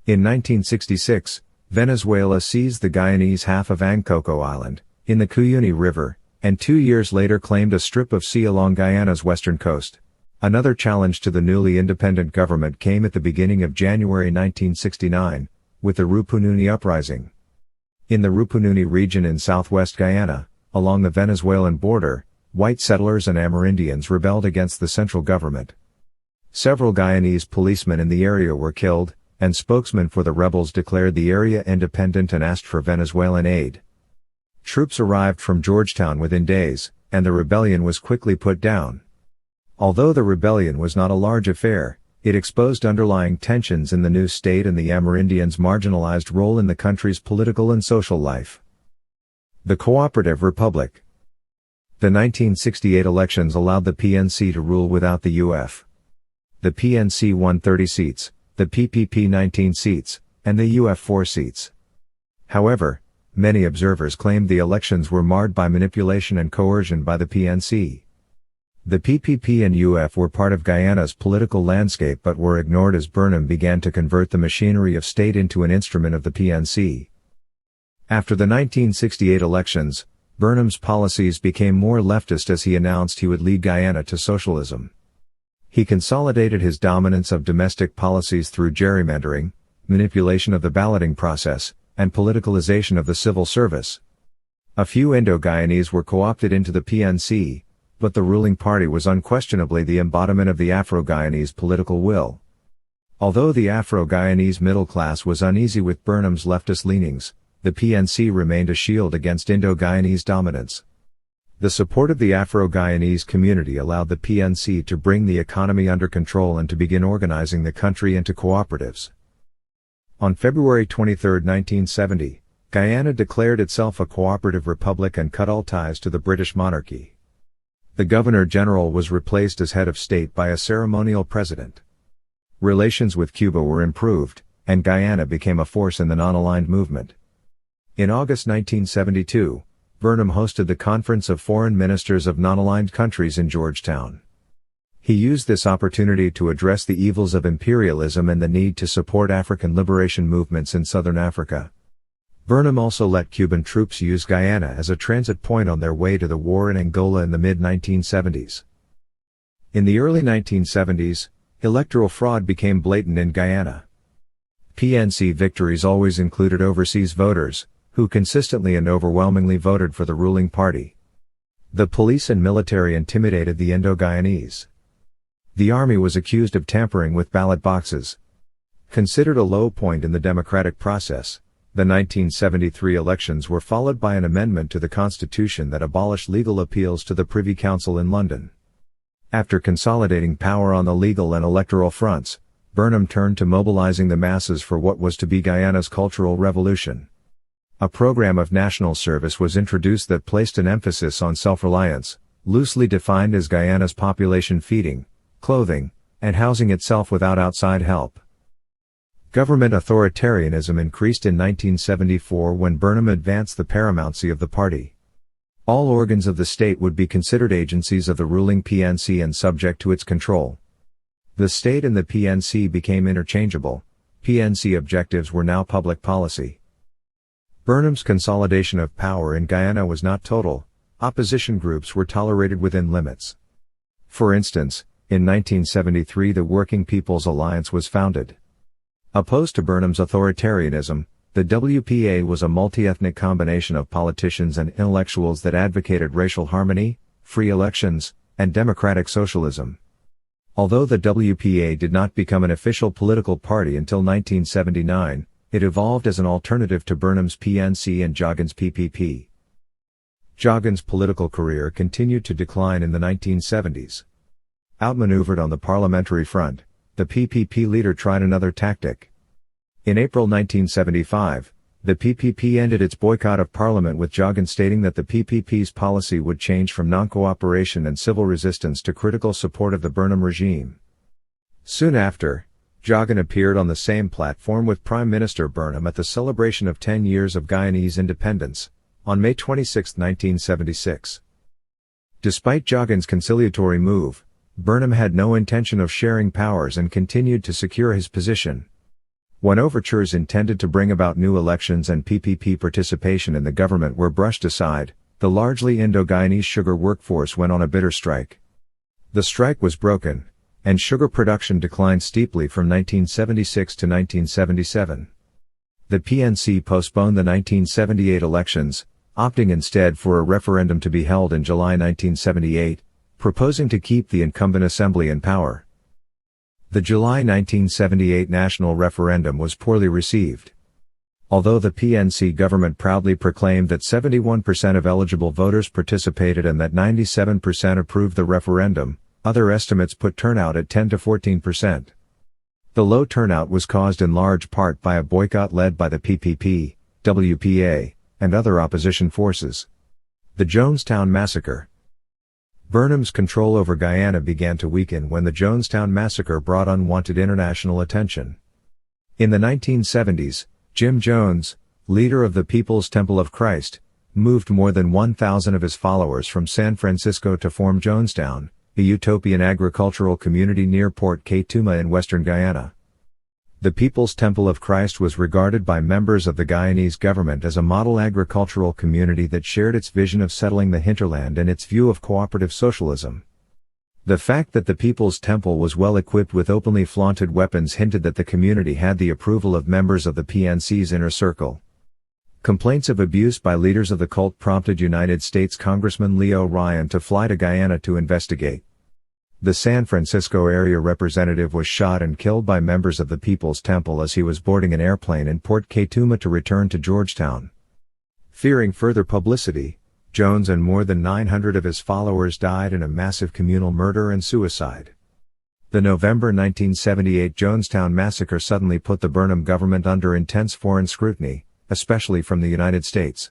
In 1966, Venezuela seized the Guyanese half of Angcoco Island, in the Cuyuni River, and 2 years later claimed a strip of sea along Guyana's western coast. Another challenge to the newly independent government came at the beginning of January 1969, with the Rupununi Uprising. In the Rupununi region in southwest Guyana, along the Venezuelan border, white settlers and Amerindians rebelled against the central government. Several Guyanese policemen in the area were killed, and spokesmen for the rebels declared the area independent and asked for Venezuelan aid. Troops arrived from Georgetown within days, and the rebellion was quickly put down. Although the rebellion was not a large affair, it exposed underlying tensions in the new state and the Amerindians' marginalized role in the country's political and social life. The Cooperative Republic. The 1968 elections allowed the PNC to rule without the UF. The PNC won 30 seats, the PPP 19 seats, and the UF 4 seats. However, many observers claimed the elections were marred by manipulation and coercion by the PNC. The PPP and UF were part of Guyana's political landscape but were ignored as Burnham began to convert the machinery of state into an instrument of the PNC. After the 1968 elections, Burnham's policies became more leftist as he announced he would lead Guyana to socialism. He consolidated his dominance of domestic policies through gerrymandering, manipulation of the balloting process, and politicalization of the civil service. A few Indo-Guyanese were co-opted into the PNC, but the ruling party was unquestionably the embodiment of the Afro-Guyanese political will. Although the Afro-Guyanese middle class was uneasy with Burnham's leftist leanings, the PNC remained a shield against Indo-Guyanese dominance. The support of the Afro-Guyanese community allowed the PNC to bring the economy under control and to begin organizing the country into cooperatives. On February 23, 1970, Guyana declared itself a cooperative republic and cut all ties to the British monarchy. The Governor-General was replaced as head of state by a ceremonial president. Relations with Cuba were improved, and Guyana became a force in the non-aligned movement. In August 1972, Burnham hosted the Conference of Foreign Ministers of Non-Aligned Countries in Georgetown. He used this opportunity to address the evils of imperialism and the need to support African liberation movements in southern Africa. Burnham also let Cuban troops use Guyana as a transit point on their way to the war in Angola in the mid-1970s. In the early 1970s, electoral fraud became blatant in Guyana. PNC victories always included overseas voters, who consistently and overwhelmingly voted for the ruling party. The police and military intimidated the Indo-Guyanese. The army was accused of tampering with ballot boxes. Considered a low point in the democratic process, the 1973 elections were followed by an amendment to the Constitution that abolished legal appeals to the Privy Council in London. After consolidating power on the legal and electoral fronts, Burnham turned to mobilizing the masses for what was to be Guyana's cultural revolution. A program of national service was introduced that placed an emphasis on self-reliance, loosely defined as Guyana's population feeding, clothing, and housing itself without outside help. Government authoritarianism increased in 1974 when Burnham advanced the paramountcy of the party. All organs of the state would be considered agencies of the ruling PNC and subject to its control. The state and the PNC became interchangeable. PNC objectives were now public policy. Burnham's consolidation of power in Guyana was not total. Opposition groups were tolerated within limits. For instance, in 1973 the Working People's Alliance was founded. Opposed to Burnham's authoritarianism, the WPA was a multi-ethnic combination of politicians and intellectuals that advocated racial harmony, free elections, and democratic socialism. Although the WPA did not become an official political party until 1979, it evolved as an alternative to Burnham's PNC and Jagan's PPP. Jagan's political career continued to decline in the 1970s. Outmaneuvered on the parliamentary front, the PPP leader tried another tactic. In April 1975, the PPP ended its boycott of parliament with Jagan stating that the PPP's policy would change from non-cooperation and civil resistance to critical support of the Burnham regime. Soon after, Jagan appeared on the same platform with Prime Minister Burnham at the celebration of 10 years of Guyanese independence, on May 26, 1976. Despite Jagan's conciliatory move, Burnham had no intention of sharing powers and continued to secure his position. When overtures intended to bring about new elections and PPP participation in the government were brushed aside, the largely Indo-Guyanese sugar workforce went on a bitter strike. The strike was broken, and sugar production declined steeply from 1976 to 1977. The PNC postponed the 1978 elections, opting instead for a referendum to be held in July 1978, proposing to keep the incumbent assembly in power. The July 1978 national referendum was poorly received. Although the PNC government proudly proclaimed that 71% of eligible voters participated and that 97% approved the referendum, other estimates put turnout at 10 to 14%. The low turnout was caused in large part by a boycott led by the PPP, WPA, and other opposition forces. The Jonestown massacre. Burnham's control over Guyana began to weaken when the Jonestown massacre brought unwanted international attention. In the 1970s, Jim Jones, leader of the People's Temple of Christ, moved more than 1,000 of his followers from San Francisco to form Jonestown, a utopian agricultural community near Port Kaituma in western Guyana. The People's Temple of Christ was regarded by members of the Guyanese government as a model agricultural community that shared its vision of settling the hinterland and its view of cooperative socialism. The fact that the People's Temple was well equipped with openly flaunted weapons hinted that the community had the approval of members of the PNC's inner circle. Complaints of abuse by leaders of the cult prompted United States Congressman Leo Ryan to fly to Guyana to investigate. The San Francisco area representative was shot and killed by members of the People's Temple as he was boarding an airplane in Port Kaituma to return to Georgetown. Fearing further publicity, Jones and more than 900 of his followers died in a massive communal murder and suicide. The November 1978 Jonestown massacre suddenly put the Burnham government under intense foreign scrutiny, especially from the United States.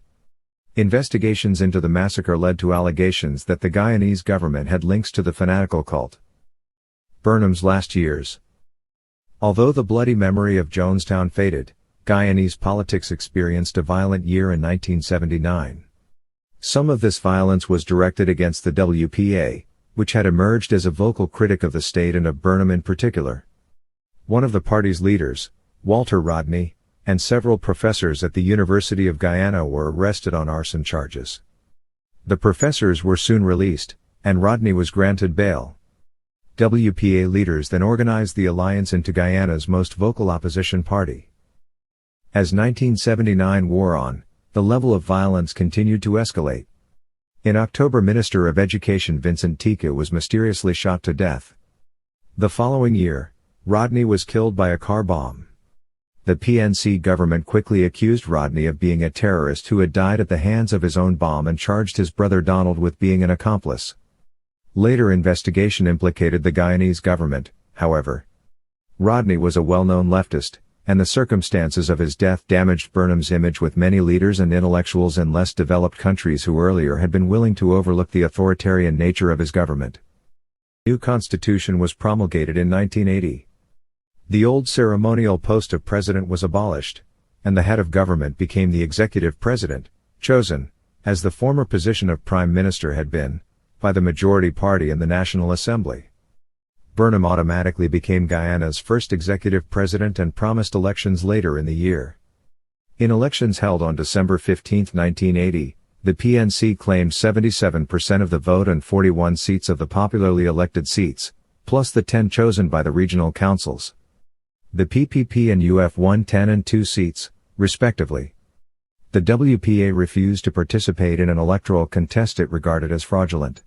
Investigations into the massacre led to allegations that the Guyanese government had links to the fanatical cult. Burnham's last years. Although the bloody memory of Jonestown faded, Guyanese politics experienced a violent year in 1979. Some of this violence was directed against the WPA, which had emerged as a vocal critic of the state and of Burnham in particular. One of the party's leaders, Walter Rodney, and several professors at the University of Guyana were arrested on arson charges. The professors were soon released, and Rodney was granted bail. WPA leaders then organized the alliance into Guyana's most vocal opposition party. As 1979 wore on, the level of violence continued to escalate. In October, Minister of Education Vincent Tika was mysteriously shot to death. The following year, Rodney was killed by a car bomb. The PNC government quickly accused Rodney of being a terrorist who had died at the hands of his own bomb and charged his brother Donald with being an accomplice. Later investigation implicated the Guyanese government, however. Rodney was a well-known leftist, and the circumstances of his death damaged Burnham's image with many leaders and intellectuals in less developed countries who earlier had been willing to overlook the authoritarian nature of his government. A new constitution was promulgated in 1980. The old ceremonial post of president was abolished, and the head of government became the executive president, chosen, as the former position of prime minister had been, by the majority party in the National Assembly. Burnham automatically became Guyana's first executive president and promised elections later in the year. In elections held on December 15, 1980, the PNC claimed 77% of the vote and 41 seats of the popularly elected seats, plus the 10 chosen by the regional councils. The PPP and UF won 10 and 2 seats, respectively. The WPA refused to participate in an electoral contest it regarded as fraudulent.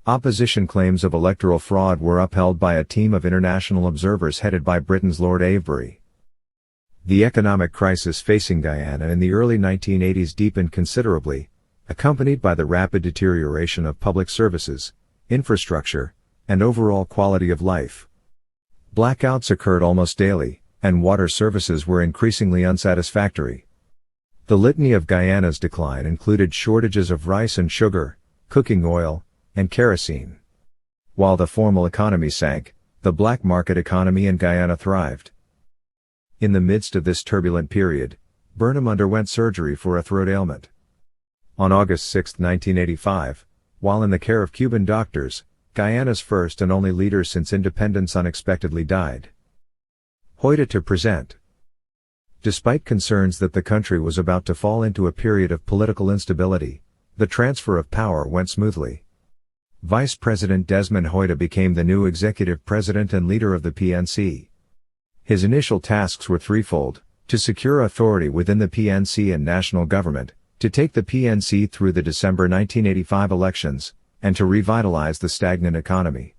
Opposition claims of electoral fraud were upheld by a team of international observers headed by Britain's Lord Avebury. The economic crisis facing Guyana in the early 1980s deepened considerably, accompanied by the rapid deterioration of public services, infrastructure, and overall quality of life. Blackouts occurred almost daily, and water services were increasingly unsatisfactory. The litany of Guyana's decline included shortages of rice and sugar, cooking oil, and kerosene. While the formal economy sank, the black market economy in Guyana thrived. In the midst of this turbulent period, Burnham underwent surgery for a throat ailment. On August 6, 1985, while in the care of Cuban doctors, Guyana's first and only leader since independence unexpectedly died. Ojeda to present. Despite concerns that the country was about to fall into a period of political instability, the transfer of power went smoothly. Vice President Desmond Ojeda became the new executive president and leader of the PNC. His initial tasks were threefold: to secure authority within the PNC and national government, to take the PNC through the December 1985 elections, and to revitalize the stagnant economy.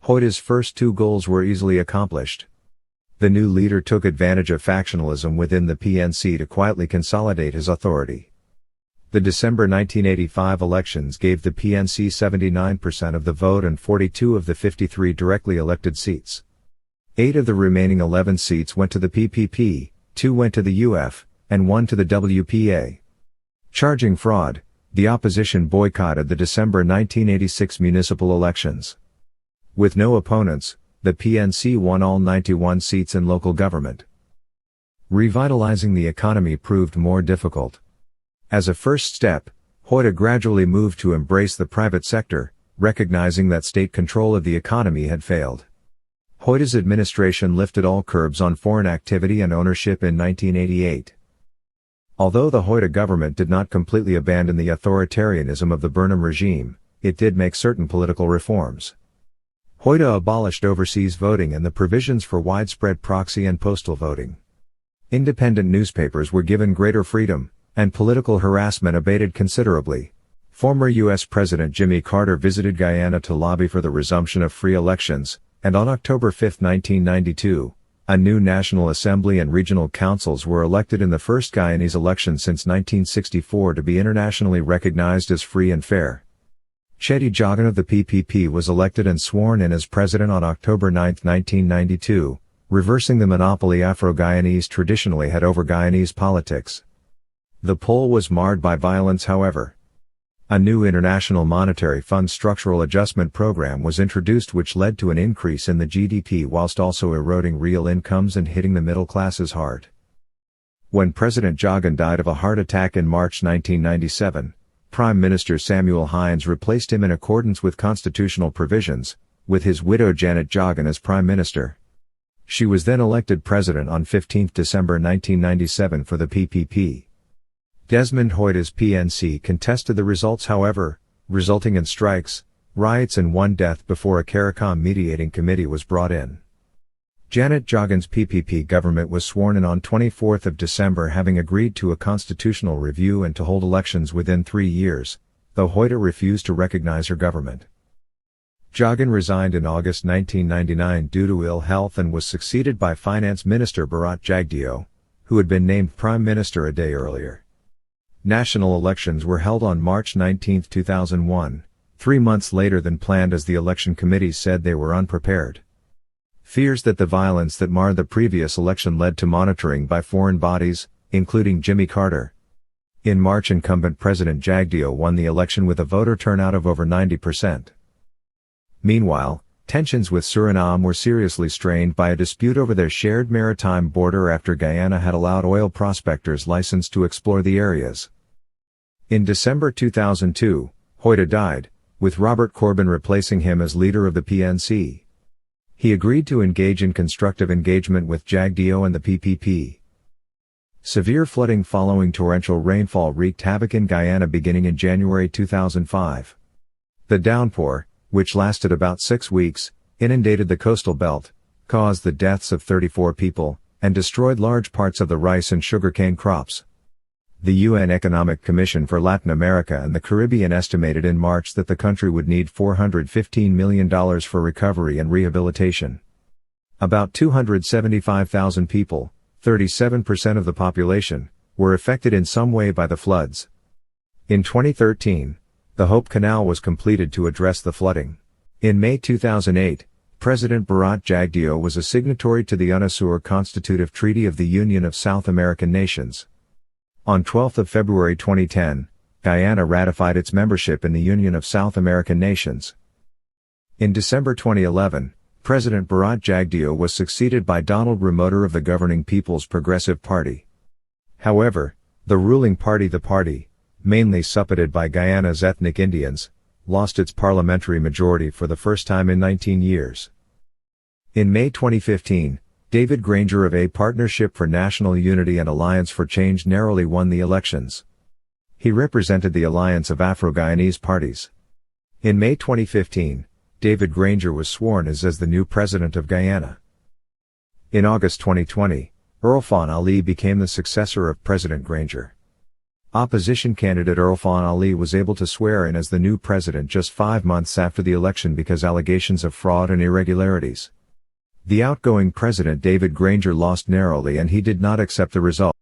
Ojeda's first two goals were easily accomplished. The new leader took advantage of factionalism within the PNC to quietly consolidate his authority. The December 1985 elections gave the PNC 79% of the vote and 42 of the 53 directly elected seats. 8 of the remaining 11 seats went to the PPP, 2 went to the UF, and 1 to the WPA. Charging fraud, the opposition boycotted the December 1986 municipal elections. With no opponents, the PNC won all 91 seats in local government. Revitalizing the economy proved more difficult. As a first step, Ojeda gradually moved to embrace the private sector, recognizing that state control of the economy had failed. Ojeda's administration lifted all curbs on foreign activity and ownership in 1988. Although the Ojeda government did not completely abandon the authoritarianism of the Burnham regime, it did make certain political reforms. Ojeda abolished overseas voting and the provisions for widespread proxy and postal voting. Independent newspapers were given greater freedom, and political harassment abated considerably. Former U.S. President Jimmy Carter visited Guyana to lobby for the resumption of free elections, and on October 5, 1992, a new National Assembly and regional councils were elected in the first Guyanese election since 1964 to be internationally recognized as free and fair. Cheddi Jagan of the PPP was elected and sworn in as president on October 9, 1992, reversing the monopoly Afro-Guyanese traditionally had over Guyanese politics. The poll was marred by violence, however. A new International Monetary Fund structural adjustment program was introduced which led to an increase in the GDP whilst also eroding real incomes and hitting the middle classes hard. When President Jagan died of a heart attack in March 1997, Prime Minister Samuel Hines replaced him in accordance with constitutional provisions, with his widow Janet Jagan as Prime Minister. She was then elected president on 15 December 1997 for the PPP. Desmond Ojeda's PNC contested the results, however, resulting in strikes, riots and one death before a CARICOM mediating committee was brought in. Janet Jagan's PPP government was sworn in on 24 December, having agreed to a constitutional review and to hold elections within 3 years, though Ojeda refused to recognize her government. Jagan resigned in August 1999 due to ill health and was succeeded by Finance Minister Bharat Jagdeo, who had been named Prime Minister a day earlier. National elections were held on March 19, 2001, 3 months later than planned as the election committees said they were unprepared. Fears that the violence that marred the previous election led to monitoring by foreign bodies, including Jimmy Carter. In March, incumbent President Jagdeo won the election with a voter turnout of over 90%. Meanwhile, tensions with Suriname were seriously strained by a dispute over their shared maritime border after Guyana had allowed oil prospectors license to explore the areas. In December 2002, Ojeda died, with Robert Corbyn replacing him as leader of the PNC. He agreed to engage in constructive engagement with Jagdeo and the PPP. Severe flooding following torrential rainfall wreaked havoc in Guyana beginning in January 2005. The downpour, which lasted about 6 weeks, inundated the coastal belt, caused the deaths of 34 people, and destroyed large parts of the rice and sugarcane crops. The UN Economic Commission for Latin America and the Caribbean estimated in March that the country would need $415 million for recovery and rehabilitation. About 275,000 people, 37% of the population, were affected in some way by the floods. In 2013, the Hope Canal was completed to address the flooding. In May 2008, President Bharat Jagdeo was a signatory to the UNASUR Constitutive Treaty of the Union of South American Nations. On 12 February 2010, Guyana ratified its membership in the Union of South American Nations. In December 2011, President Bharat Jagdeo was succeeded by Donald Ramoter of the governing People's Progressive Party. However, the ruling party, the party, mainly supported by Guyana's ethnic Indians, lost its parliamentary majority for the first time in 19 years. In May 2015, David Granger of A Partnership for National Unity and Alliance for Change narrowly won the elections. He represented the alliance of Afro-Guyanese parties. In May 2015, David Granger was sworn as the new president of Guyana. In August 2020, Irfan Ali became the successor of President Granger. Opposition candidate Irfan Ali was able to swear in as the new president just 5 months after the election because allegations of fraud and irregularities. The outgoing president David Granger lost narrowly and he did not accept the result.